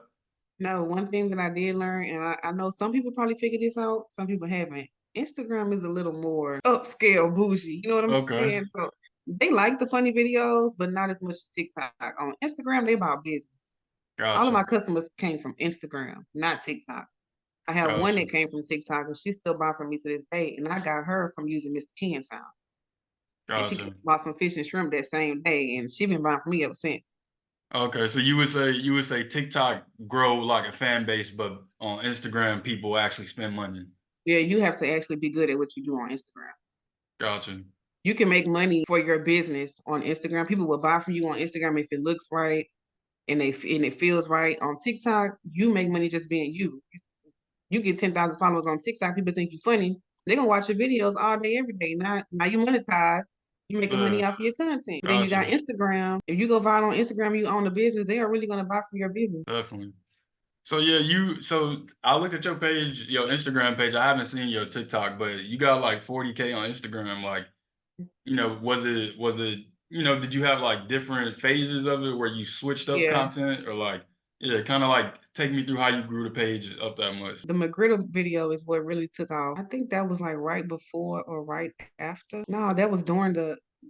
Speaker 1: No, one thing that I did learn, and I know some people probably figured this out, some people haven't. Instagram is a little more upscale, bougie. You know what I'm
Speaker 2: Okay.
Speaker 1: saying? So they like the funny videos, but not as much as TikTok. On Instagram, they about business. All of
Speaker 2: Gotcha.
Speaker 1: my customers came from Instagram, not TikTok. I have one
Speaker 2: Gotcha.
Speaker 1: that came from TikTok, and she still buy from me to this day. And I got her from using Mr. Ken sound, and she
Speaker 2: Gotcha.
Speaker 1: bought some fish and shrimp that same day, and she been buying from me ever since.
Speaker 2: Okay, so you would say TikTok grow like a fan base, but on Instagram people actually spend money.
Speaker 1: Yeah, you have to actually be good at what you do on Instagram.
Speaker 2: Gotcha.
Speaker 1: You can make money for your business on Instagram. People will buy from you on Instagram if it looks right and it feels right. On TikTok, you make money just being you. You get 10,000 followers on TikTok. People think you funny. They're gonna watch your videos all day, every day. Now you monetize. You making money off of your content. Then you got
Speaker 2: Gotcha.
Speaker 1: Instagram. If you go viral on Instagram, you own a business. They are really gonna buy from your business.
Speaker 2: Definitely. So yeah, so I looked at your page, your Instagram page. I haven't seen your TikTok, but you got like 40K on Instagram. Like, was it, did you have like different phases of it where you switched up
Speaker 1: Yeah.
Speaker 2: content or like, yeah, kind of like take me through how you grew the page up that much.
Speaker 1: The McGriddle video is what really took off. I think that was like right before or right after. No, that was during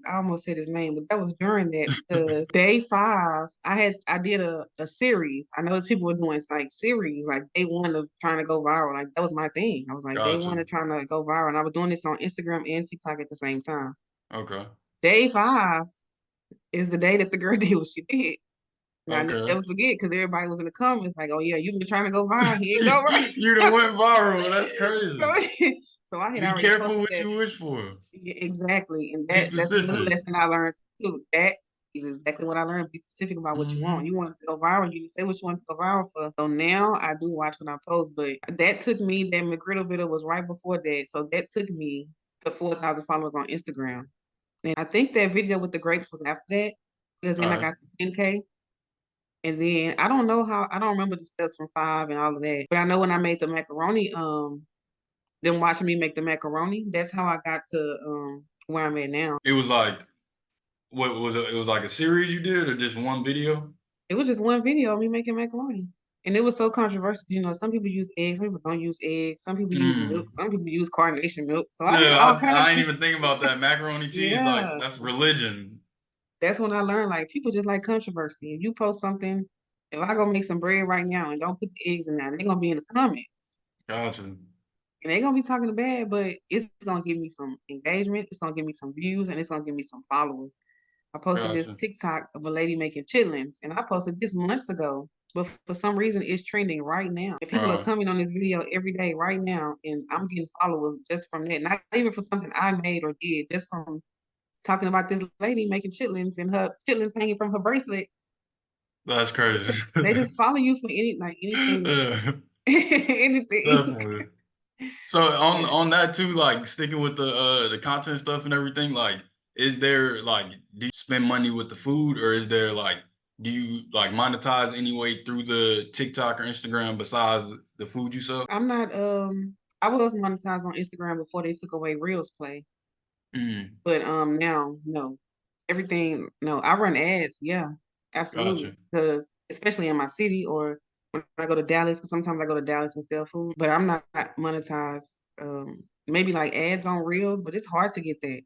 Speaker 1: I almost said his name, but that was during that because day 5, I did a series. I noticed people were doing like series, like day 1 of trying to go viral. Like that was my thing. I was like day 1
Speaker 2: Gotcha.
Speaker 1: of trying to go viral. And I was doing this on Instagram and TikTok at the same time.
Speaker 2: Okay.
Speaker 1: Day 5 is the day that the girl did what she did. Now I
Speaker 2: Okay.
Speaker 1: never forget because everybody was in the comments like, "Oh yeah, you've been trying to go viral. He ain't go
Speaker 2: You done
Speaker 1: viral."
Speaker 2: went viral. That's crazy.
Speaker 1: So I had
Speaker 2: Be
Speaker 1: already
Speaker 2: careful
Speaker 1: posted
Speaker 2: what
Speaker 1: that.
Speaker 2: you wish for.
Speaker 1: Yeah, exactly, and
Speaker 2: Be
Speaker 1: that's another
Speaker 2: specific.
Speaker 1: lesson I learned too. That is exactly what I learned. Be specific about what you want.
Speaker 2: Hmm.
Speaker 1: You want it to go viral. You say what you want to go viral for. So now I do watch when I post, but that took me. That McGriddle video was right before that, so that took me to 4,000 followers on Instagram. And I think that video with the grapes was after that because
Speaker 2: All
Speaker 1: then I
Speaker 2: right.
Speaker 1: got to 10K. And then I don't know how I don't remember the steps from 5 and all of that. But I know when I made the macaroni, them watching me make the macaroni, that's how I got to where I'm at now.
Speaker 2: It was like, what was it? It was like a series you did or just one video?
Speaker 1: It was just one video of me making macaroni. And it was so controversial. Some people use eggs, some people don't use eggs, some people use milk,
Speaker 2: Mm.
Speaker 1: some people use carnation milk. So I had
Speaker 2: Yeah,
Speaker 1: all kind of
Speaker 2: I ain't even think about that. Macaroni cheese, like
Speaker 1: yeah.
Speaker 2: that's religion.
Speaker 1: That's when I learned like people just like controversy. If you post something, if I go make some bread right now and don't put the eggs in there, they're gonna be in the comments.
Speaker 2: Gotcha.
Speaker 1: And they're gonna be talking bad, but it's gonna give me some engagement, it's gonna give me some views, and it's gonna give me some followers. I posted this
Speaker 2: Gotcha.
Speaker 1: TikTok of a lady making chitlins, and I posted this months ago, but for some reason it's trending right now. And people are
Speaker 2: Right.
Speaker 1: coming on this video every day right now, and I'm getting followers just from that. Not even for something I made or did, just from talking about this lady making chitlins and her chitlins hanging from her bracelet.
Speaker 2: That's crazy.
Speaker 1: They just follow you for anything,
Speaker 2: Yeah,
Speaker 1: anything.
Speaker 2: definitely. So on that too, like sticking with the content stuff and everything, like is there like do you spend money with the food or is there like do you like monetize any way through the TikTok or Instagram besides the food you sell?
Speaker 1: I'm not I was monetized on Instagram before they took away Reels Play.
Speaker 2: Mm,
Speaker 1: But now no. Everything no, I run ads, yeah.
Speaker 2: gotcha.
Speaker 1: Absolutely. Because especially in my city or when I go to Dallas, because sometimes I go to Dallas and sell food, but I'm not monetized. Maybe like ads on Reels, but it's hard to get that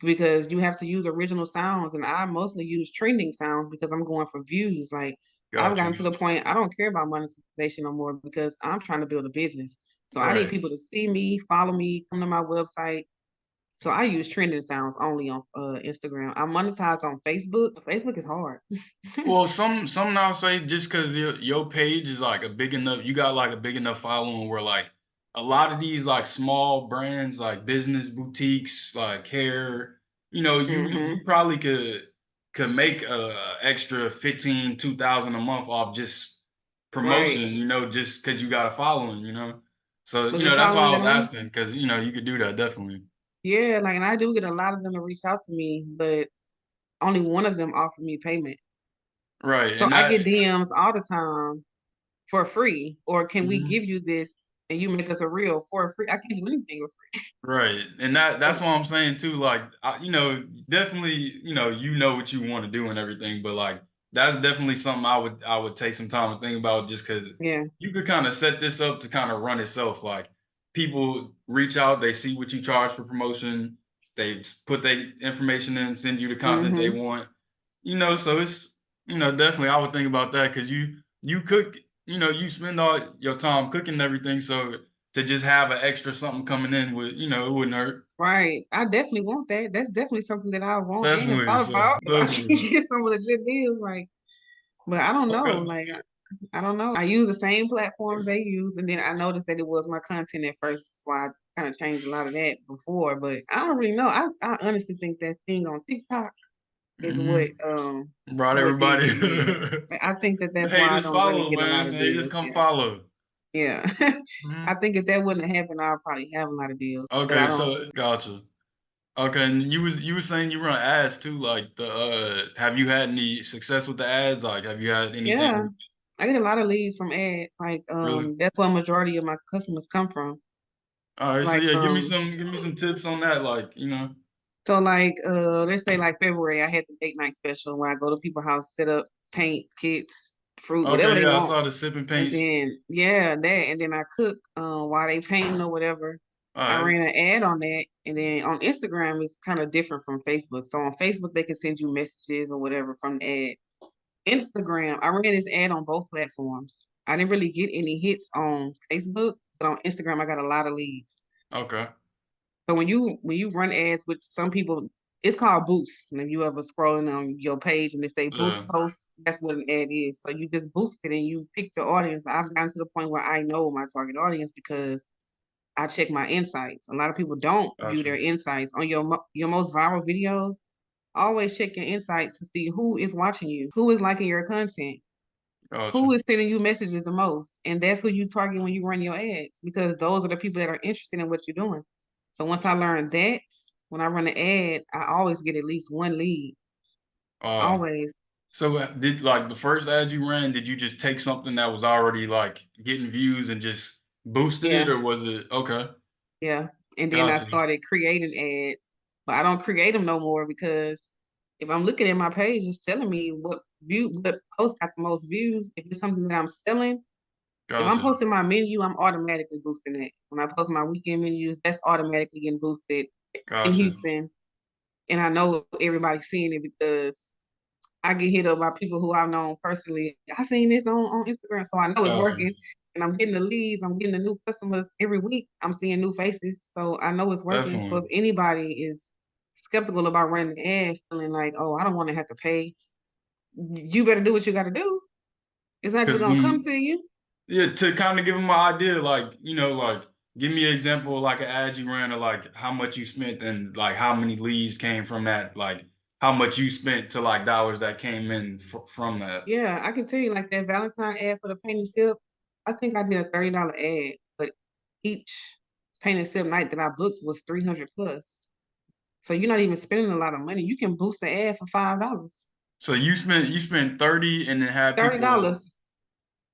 Speaker 1: because you have to use original sounds and I mostly use trending sounds because I'm going for views. Like I've
Speaker 2: Gotcha.
Speaker 1: gotten to the point I don't care about monetization no more because I'm trying to build a business. So I need
Speaker 2: Right.
Speaker 1: people to see me, follow me, come to my website. So I use trending sounds only on Instagram. I monetized on Facebook. Facebook is hard.
Speaker 2: Well, some now say just because your page is like a big enough, you got like a big enough following where like a lot of these like small brands, like business boutiques, like hair, you
Speaker 1: Hmm.
Speaker 2: probably could make extra 2,000 a month off just promotion,
Speaker 1: Right.
Speaker 2: just because you got a following. So,
Speaker 1: But the
Speaker 2: that's why
Speaker 1: following
Speaker 2: I
Speaker 1: that
Speaker 2: was
Speaker 1: I'm
Speaker 2: asking because you could do that definitely.
Speaker 1: yeah, like and I do get a lot of them to reach out to me, but only one of them offered me payment.
Speaker 2: Right.
Speaker 1: So
Speaker 2: And
Speaker 1: I
Speaker 2: that
Speaker 1: get DMs all the time for free, or can we
Speaker 2: mhm.
Speaker 1: give you this and you make us a reel for free? I can't do anything with
Speaker 2: Right, and that's
Speaker 1: free.
Speaker 2: what I'm saying too. Like, definitely, you know what you want to do and everything, but like, that's definitely something I would take some time to think about, just because
Speaker 1: Yeah.
Speaker 2: you could kind of set this up to kind of run itself. Like, people reach out, they see what you charge for promotion, they put their information in, send you the content they
Speaker 1: Hmm.
Speaker 2: want. So it's definitely I would think about that because you cook, you spend all your time cooking and everything, so to just have an extra something coming in it wouldn't hurt.
Speaker 1: Right. I definitely want that. That's definitely something that I want and
Speaker 2: Definitely,
Speaker 1: thought
Speaker 2: so
Speaker 1: about. If I can
Speaker 2: definitely.
Speaker 1: get some of the good deals, like, but I don't know.
Speaker 2: Okay.
Speaker 1: Like, I don't know. I use the same platforms they use, and then I noticed that it was my content at first. That's why I kind of changed a lot of that before. But I don't really know. I honestly think that thing on TikTok is
Speaker 2: Hmm. Brought
Speaker 1: what did
Speaker 2: everybody.
Speaker 1: it. Yeah. I think that
Speaker 2: The
Speaker 1: that's why I
Speaker 2: haters
Speaker 1: don't really
Speaker 2: follow,
Speaker 1: get a lot
Speaker 2: man.
Speaker 1: of
Speaker 2: The haters
Speaker 1: deals.
Speaker 2: come
Speaker 1: Yeah.
Speaker 2: follow.
Speaker 1: Yeah. I
Speaker 2: Hmm.
Speaker 1: think if that wouldn't have happened, I'd probably have a lot of deals. But I
Speaker 2: Okay,
Speaker 1: don't.
Speaker 2: so gotcha. Okay, and you were saying you run ads too, like the have you had any success with the ads? Like have you had
Speaker 1: Yeah.
Speaker 2: anything
Speaker 1: I get a lot of leads from ads. Like,
Speaker 2: really?
Speaker 1: that's where a majority of my customers come from.
Speaker 2: All right, so
Speaker 1: Like,
Speaker 2: yeah, give me some tips on that, like, you know.
Speaker 1: so like, let's say like February, I had the date night special where I go to people's house, set up, paint, kits, fruit, whatever
Speaker 2: Okay,
Speaker 1: they
Speaker 2: yeah, I
Speaker 1: want.
Speaker 2: saw the sipping
Speaker 1: And
Speaker 2: paints.
Speaker 1: then, yeah, that, and then I cook, while they painting or whatever.
Speaker 2: All
Speaker 1: I
Speaker 2: right,
Speaker 1: ran an ad on that. And then on Instagram, it's kind of different from Facebook. So on Facebook, they can send you messages or whatever from the ad. Instagram, I ran this ad on both platforms. I didn't really get any hits on Facebook, but on Instagram, I got a lot of leads.
Speaker 2: okay,
Speaker 1: So when you run ads with some people, it's called boost. And if you ever scrolling on your page and they say boost
Speaker 2: yeah,
Speaker 1: post, that's what an ad is. So you just boost it and you pick your audience. I've gotten to the point where I know my target audience because I check my insights. A lot of people don't view
Speaker 2: gotcha,
Speaker 1: their insights on your most viral videos. Always check your insights to see who is watching you, who is liking your content,
Speaker 2: gotcha.
Speaker 1: who is sending you messages the most, and that's who you target when you run your ads because those are the people that are interested in what you're doing. So once I learned that, when I run an ad, I always get at least one lead.
Speaker 2: Uh,
Speaker 1: Always.
Speaker 2: so did like the first ad you ran, did you just take something that was already like getting views and just boosted it,
Speaker 1: Yeah,
Speaker 2: or was it okay?
Speaker 1: yeah. And then I
Speaker 2: Gotcha,
Speaker 1: started creating ads, but I don't create them no more because if I'm looking at my page, it's telling me what post got the most views. If it's something that I'm selling, if I'm
Speaker 2: gotcha,
Speaker 1: posting my menu, I'm automatically boosting it. When I post my weekend menus, that's automatically getting boosted in
Speaker 2: gotcha.
Speaker 1: Houston. And I know everybody's seeing it because I get hit up by people who I've known personally. I seen this on Instagram, so I know it's
Speaker 2: Gotcha.
Speaker 1: working. And I'm getting the leads, I'm getting the new customers every week. I'm seeing new faces. So I know it's working. So if
Speaker 2: Definitely.
Speaker 1: anybody is skeptical about running the ad, feeling like, oh, I don't want to have to pay, you better do what you gotta do. It's not just
Speaker 2: Because
Speaker 1: gonna come to you.
Speaker 2: yeah, to kind of give them an idea, like, you know, like, give me an example of like an ad you ran, or like how much you spent and like how many leads came from that, like how much you spent to like dollars that came in from that.
Speaker 1: Yeah, I can tell you like that Valentine ad for the painted sip. I think I did a $30 ad, but each painted sip night that I booked was 300 plus. So you're not even spending a lot of money. You can boost the ad for $5.
Speaker 2: So you spent 30 and then had people
Speaker 1: $30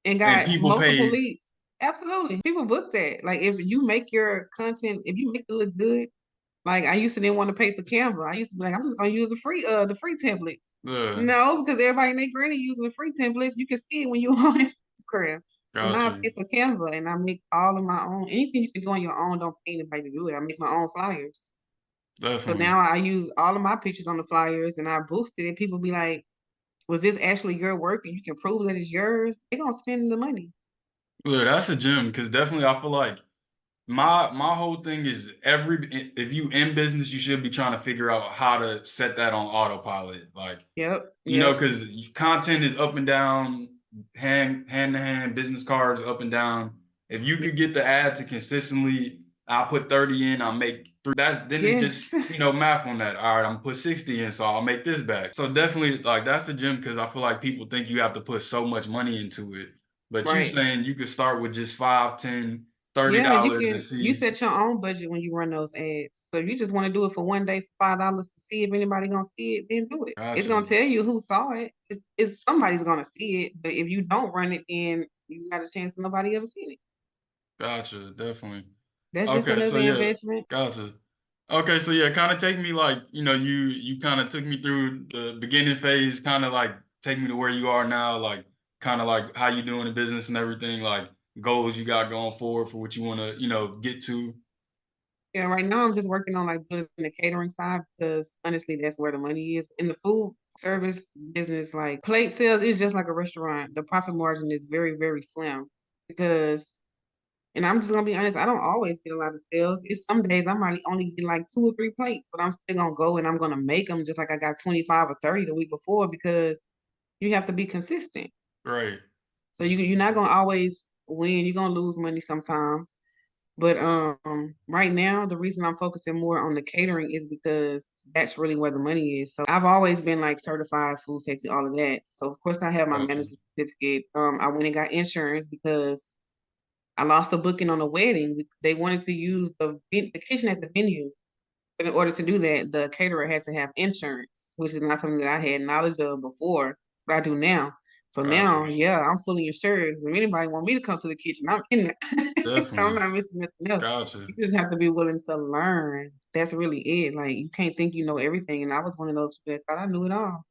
Speaker 1: and
Speaker 2: and
Speaker 1: got
Speaker 2: people
Speaker 1: multiple
Speaker 2: paid.
Speaker 1: leads. Absolutely. People book that. Like if you make your content, if you make it look good, like I used to didn't want to pay for Canva. I used to be like, I'm just gonna use the free templates. No, because everybody and their granny using the free templates. You can see it when you're on Instagram. So now I
Speaker 2: Gotcha.
Speaker 1: pay for Canva and I make all of my own. Anything you can do on your own, don't pay anybody to do it. I make my own flyers. So
Speaker 2: Definitely.
Speaker 1: now I use all of my pictures on the flyers and I boost it and people be like, was this actually your work and you can prove that it's yours? They're gonna spend the money.
Speaker 2: Look, that's a gem because definitely I feel like my whole thing is if you in business, you should be trying to figure out how to set that on autopilot. Like,
Speaker 1: Yep,
Speaker 2: you know,
Speaker 1: yep.
Speaker 2: because content is up and down, hand to hand, business cards up and down. If you could get the ad to consistently, I'll put 30 in, I'll make three. That's then it's just,
Speaker 1: Yes.
Speaker 2: you know, math on that. All right, I'm gonna put 60 in, so I'll make this back. So definitely like that's the gym because I feel like people think you have to put so much money into it. But you
Speaker 1: Right.
Speaker 2: saying you could start with just 5, 10, 30
Speaker 1: Yeah, you
Speaker 2: dollars and
Speaker 1: can you
Speaker 2: see.
Speaker 1: set your own budget when you run those ads. So if you just want to do it for one day for $5 to see if anybody gonna see it, then do it. It's
Speaker 2: Gotcha.
Speaker 1: gonna tell you who saw it. It's somebody's gonna see it, but if you don't run it, then you got a chance of nobody ever seen it.
Speaker 2: Gotcha. Definitely.
Speaker 1: That's just
Speaker 2: Okay, so
Speaker 1: another
Speaker 2: yeah,
Speaker 1: investment.
Speaker 2: gotcha. Okay, so yeah, kind of take me like, you know, you kind of took me through the beginning phase, kind of like take me to where you are now, like kind of like how you doing in business and everything, like goals you got going forward for what you want to, you know, get to.
Speaker 1: Yeah, right now I'm just working on like building the catering side because honestly, that's where the money is. In the food service business, like plate sales is just like a restaurant. The profit margin is very, very slim because, and I'm just gonna be honest, I don't always get a lot of sales. It's some days I might only get like 2 or 3 plates, but I'm still gonna go and I'm gonna make them just like I got 25 or 30 the week before because you have to be consistent.
Speaker 2: Right.
Speaker 1: So you're not gonna always win. You're gonna lose money sometimes. But right now the reason I'm focusing more on the catering is because that's really where the money is. So I've always been like certified food safety, all of that. So of course I have my
Speaker 2: Gotcha.
Speaker 1: manager certificate. I went and got insurance because I lost a booking on a wedding. They wanted to use the kitchen as a venue. But in order to do that, the caterer had to have insurance, which is not something that I had knowledge of before, but I do now. So
Speaker 2: Gotcha.
Speaker 1: now, yeah, I'm fully insured. So if anybody want me to come to the kitchen, I'm in there. I'm
Speaker 2: Definitely.
Speaker 1: not missing nothing else.
Speaker 2: Gotcha.
Speaker 1: You just have to be willing to learn. That's really it. Like you can't think you know everything. And I was one of those people that thought I knew it all.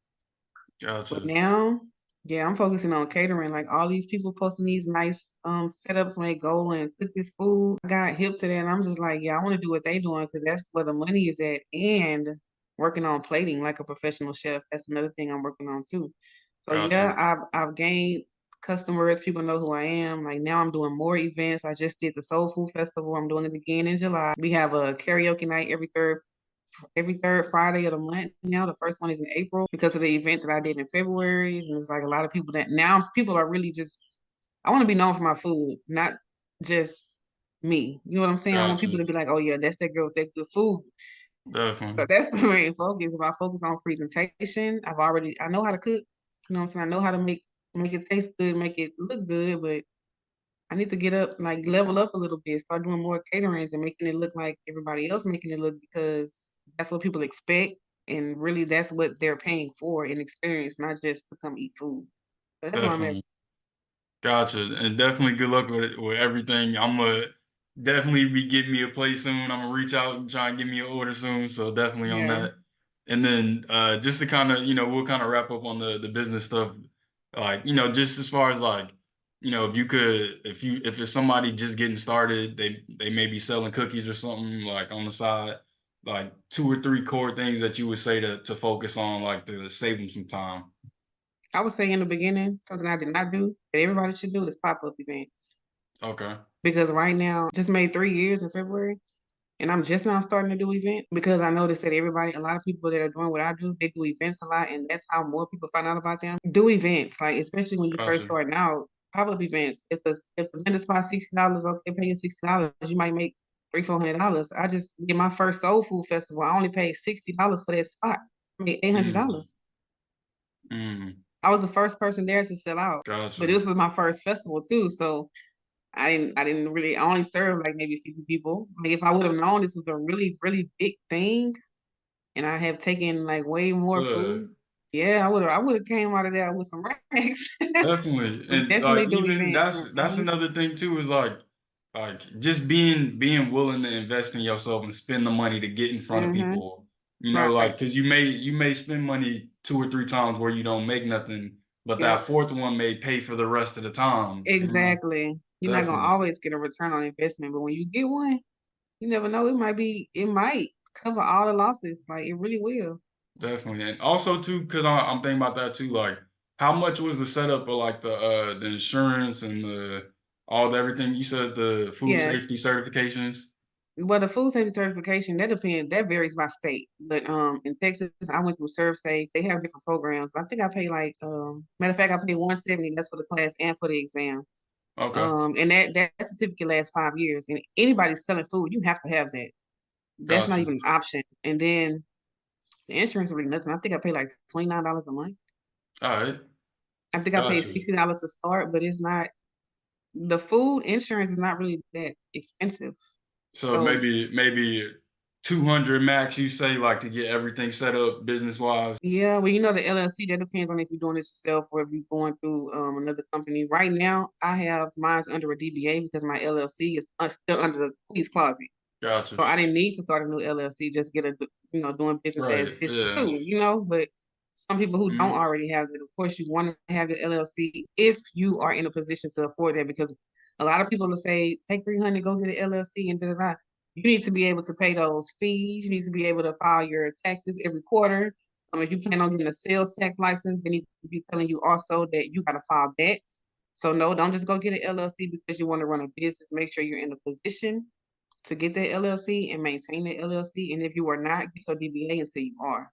Speaker 1: But
Speaker 2: Gotcha.
Speaker 1: now, yeah, I'm focusing on catering. Like all these people posting these nice setups when they go and cook this food. I got hip to that and I'm just like, yeah, I want to do what they doing because that's where the money is at. And working on plating like a professional chef. That's another thing I'm working on too. So
Speaker 2: Gotcha.
Speaker 1: yeah, I've gained customers. People know who I am. Like now I'm doing more events. I just did the Soul Food Festival. I'm doing it again in July. We have a karaoke night every third Friday of the month now. The first one is in April because of the event that I did in February. And it's like a lot of people that now people are really just, I want to be known for my food, not just me. You know what I'm saying? I want people
Speaker 2: Gotcha.
Speaker 1: to be like, oh yeah, that's that girl with that good food. So
Speaker 2: Definitely.
Speaker 1: that's the main focus. If I focus on presentation, I know how to cook. You know what I'm saying? I know how to make it taste good, make it look good, but I need to get up, like level up a little bit, start doing more caterings and making it look like everybody else making it look because that's what people expect. And really that's what they're paying for in experience, not just to come eat food. So that's why I'm at.
Speaker 2: Definitely. Gotcha. And definitely good luck with everything. I'm gonna definitely be getting me a plate soon. I'm gonna reach out and try and get me an order soon. So definitely on
Speaker 1: Yeah.
Speaker 2: that. And then just to kind of, we'll kind of wrap up on the business stuff. Like, just as far as like, if you could, if it's somebody just getting started, they may be selling cookies or something like on the side, like 2 or 3 core things that you would say to focus on, like to save them some time.
Speaker 1: I would say in the beginning, something I did not do that everybody should do is pop-up events.
Speaker 2: Okay.
Speaker 1: Because right now, just made 3 years in February. And I'm just now starting to do events because I noticed that a lot of people that are doing what I do, they do events a lot, and that's how more people find out about them. Do events, like especially when you first
Speaker 2: Gotcha.
Speaker 1: starting out, pop-up events. If the vendor spot $60, okay, pay you $60, you might make $300-400. I just did my first soul food festival. I only paid $60 for that spot. I made
Speaker 2: Mm,
Speaker 1: $800.
Speaker 2: mm,
Speaker 1: I was the first person there to sell out, but
Speaker 2: gotcha.
Speaker 1: this was my first festival too, so I didn't really, I only served like maybe 50 people. Like if I would have known this was a really, really big thing and I have taken like way more
Speaker 2: Good.
Speaker 1: food, yeah, I would have came out of there with some racks.
Speaker 2: Definitely.
Speaker 1: But
Speaker 2: And
Speaker 1: definitely
Speaker 2: like
Speaker 1: do
Speaker 2: even
Speaker 1: events.
Speaker 2: that's another thing too, is like just being willing to invest in yourself and spend the money to get in front of
Speaker 1: Mm-hmm.
Speaker 2: people. Like
Speaker 1: Right.
Speaker 2: because you may spend money 2 or 3 times where you don't make nothing, but that
Speaker 1: Yep.
Speaker 2: fourth one may pay for the rest of the time.
Speaker 1: Exactly. You're not gonna
Speaker 2: Definitely.
Speaker 1: always get a return on investment, but when you get one, you never know. It might cover all the losses. Like it really will.
Speaker 2: Definitely. And also too, because I'm thinking about that too, like how much was the setup of like the insurance and the all the everything you said, the food
Speaker 1: Yeah.
Speaker 2: safety certifications?
Speaker 1: Well, the food safety certification, that depends, that varies by state. But in Texas, I went through ServSafe. They have different programs. But I think I pay like matter of fact, I paid 170, that's for the class and for the exam.
Speaker 2: Okay.
Speaker 1: And that certificate lasts 5 years. And anybody selling food, you have to have that. That's not
Speaker 2: Gotcha.
Speaker 1: even an option. And then the insurance is really nothing. I think I pay like $29 a month.
Speaker 2: All right.
Speaker 1: I think I paid
Speaker 2: Gotcha.
Speaker 1: $60 to start, but it's not, the food insurance is not really that expensive.
Speaker 2: So
Speaker 1: So
Speaker 2: maybe 200 max, you say, like to get everything set up business wise.
Speaker 1: yeah, well, the LLC, that depends on if you're doing it yourself or if you're going through another company. Right now, I have mine's under a DBA because my LLC is still under the Queen's Closet.
Speaker 2: Gotcha.
Speaker 1: So I didn't need to start a new LLC, just get doing business as
Speaker 2: Right.
Speaker 1: this
Speaker 2: Yeah.
Speaker 1: too. But some people who don't
Speaker 2: Mhm.
Speaker 1: already have it, of course, you want to have your LLC if you are in a position to afford that because a lot of people will say, take 300, go get an LLC and da da da. You need to be able to pay those fees. You need to be able to file your taxes every quarter. If you plan on getting a sales tax license, they need to be telling you also that you got to file that. So no, don't just go get an LLC because you want to run a business. Make sure you're in a position to get that LLC and maintain that LLC. And if you are not, get your DBA until you are.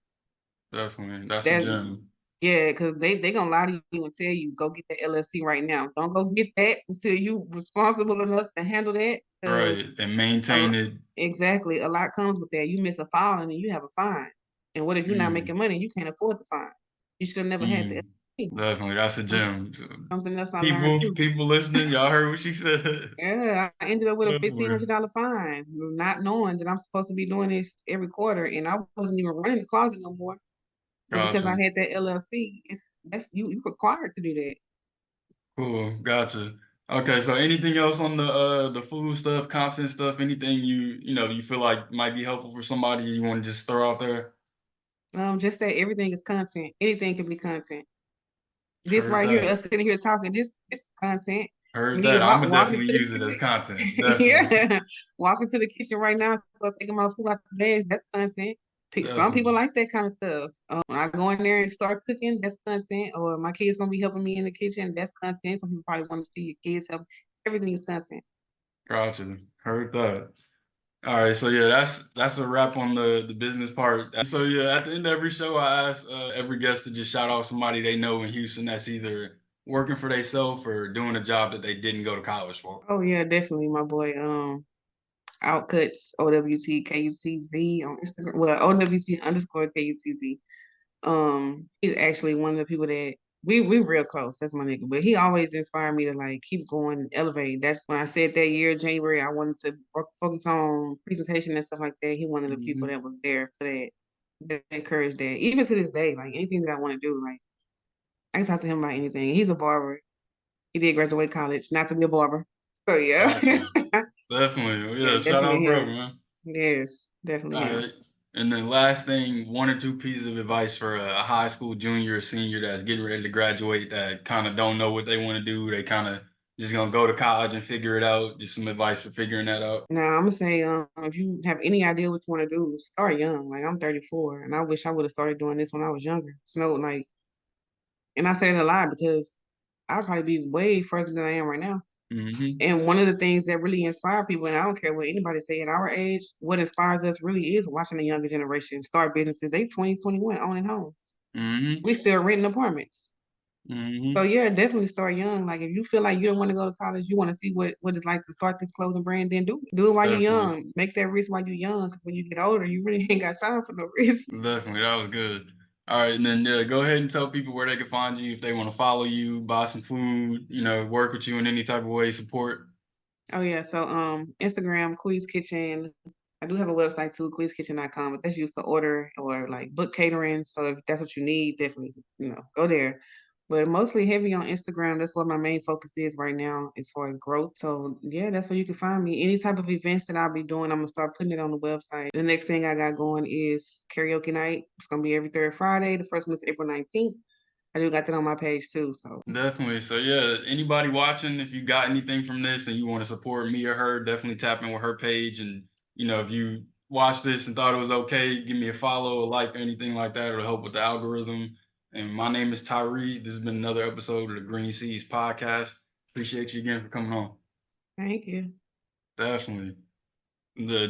Speaker 2: Definitely. That's a
Speaker 1: That's
Speaker 2: gem.
Speaker 1: Yeah, because they gonna lie to you and tell you go get the LLC right now. Don't go get that until you responsible enough to handle that. Because
Speaker 2: Right. And maintain it.
Speaker 1: exactly, a lot comes with that. You miss a filing and you have a fine. And what if you're not
Speaker 2: Mm,
Speaker 1: making money? You can't afford the fine. You should have never had the
Speaker 2: mm,
Speaker 1: LLC.
Speaker 2: definitely. That's a
Speaker 1: Some-
Speaker 2: gem. So,
Speaker 1: Something else I learned
Speaker 2: people,
Speaker 1: too.
Speaker 2: people listening, y'all heard what she said.
Speaker 1: Yeah, I ended up with a fifteen
Speaker 2: Definitely.
Speaker 1: hundred dollar fine, not knowing that I'm supposed to be doing this every quarter, and I wasn't even running the closet no more. But because
Speaker 2: Gotcha.
Speaker 1: I had that LLC, that's you required to do that.
Speaker 2: Cool. Gotcha. Okay. So anything else on the food stuff, content stuff, anything you feel like might be helpful for somebody you want to just throw out there?
Speaker 1: Just that everything is content. Anything can be content. This
Speaker 2: Heard
Speaker 1: right here,
Speaker 2: that.
Speaker 1: us sitting here talking, this content.
Speaker 2: Heard
Speaker 1: Me
Speaker 2: that. I'm gonna
Speaker 1: walking
Speaker 2: definitely
Speaker 1: to the
Speaker 2: use it as content.
Speaker 1: kitchen,
Speaker 2: Definitely.
Speaker 1: yeah, walking to the kitchen right now, so taking my food out the bags. That's content. Some people
Speaker 2: Definitely.
Speaker 1: like that kind of stuff. When I go in there and start cooking, that's content. Or my kids gonna be helping me in the kitchen, that's content. Some people probably want to see your kids help. Everything is content.
Speaker 2: Gotcha. Heard that. All right, so yeah, that's a wrap on the business part. So yeah, at the end of every show, I ask every guest to just shout out somebody they know in Houston that's either working for themselves or doing a job that they didn't go to college for.
Speaker 1: Oh yeah, definitely, my boy. Outcuts OWT KUTZ on Instagram. Well, OWT underscore KUTZ. He's actually one of the people that we real close. That's my nigga. But he always inspired me to like keep going, elevate. That's when I said that year, January, I wanted to focus on presentation and stuff like that. He one of the people
Speaker 2: Hmm.
Speaker 1: that was there for that encouraged that. Even to this day, like anything that I want to do, like I can talk to him about anything. He's a barber. He did graduate college, not to be a barber. So yeah.
Speaker 2: Gotcha. Definitely.
Speaker 1: Yeah,
Speaker 2: Yeah, shout
Speaker 1: definitely
Speaker 2: out, bro,
Speaker 1: him.
Speaker 2: man.
Speaker 1: Yes, definitely
Speaker 2: All
Speaker 1: him.
Speaker 2: right. And then last thing, one or two pieces of advice for a high school junior or senior that's getting ready to graduate that kind of don't know what they want to do. They kind of just gonna go to college and figure it out. Just some advice for figuring that out.
Speaker 1: Now I'm gonna say, if you have any idea what you want to do, start young. Like I'm 34, and I wish I would have started doing this when I was younger. So like, and I say it a lot because I'd probably be way further than I am right now.
Speaker 2: Hmm.
Speaker 1: And one of the things that really inspire people, and I don't care what anybody say at our age, what inspires us really is watching the younger generation start businesses. They 20, 21, owning homes.
Speaker 2: Hmm.
Speaker 1: We still renting apartments. So
Speaker 2: Hmm.
Speaker 1: yeah, definitely start young. Like if you feel like you don't want to go to college, you want to see what it's like to start this clothing brand, then do it. Do it while you're
Speaker 2: Definitely.
Speaker 1: young. Make that risk while you're young, because when you get older, you really ain't got time for no risk.
Speaker 2: Definitely. That was good. All right. And then go ahead and tell people where they can find you if they want to follow you, buy some food, work with you in any type of way, support.
Speaker 1: Oh yeah, so Instagram, Queez Kitchen. I do have a website too, queezkitchen.com, but that's used to order or like book catering. So if that's what you need, definitely, go there. But mostly heavy on Instagram. That's what my main focus is right now as far as growth. So yeah, that's where you can find me. Any type of events that I'll be doing, I'm gonna start putting it on the website. The next thing I got going is karaoke night. It's gonna be every third Friday. The first one is April 19th. I do got that on my page too. So
Speaker 2: Definitely. So yeah, anybody watching, if you got anything from this and you want to support me or her, definitely tap in with her page. And if you watched this and thought it was okay, give me a follow, a like, or anything like that. It'll help with the algorithm. And my name is Tyree. This has been another episode of the Green Seas Podcast. Appreciate you again for coming on.
Speaker 1: thank you.
Speaker 2: Definitely. The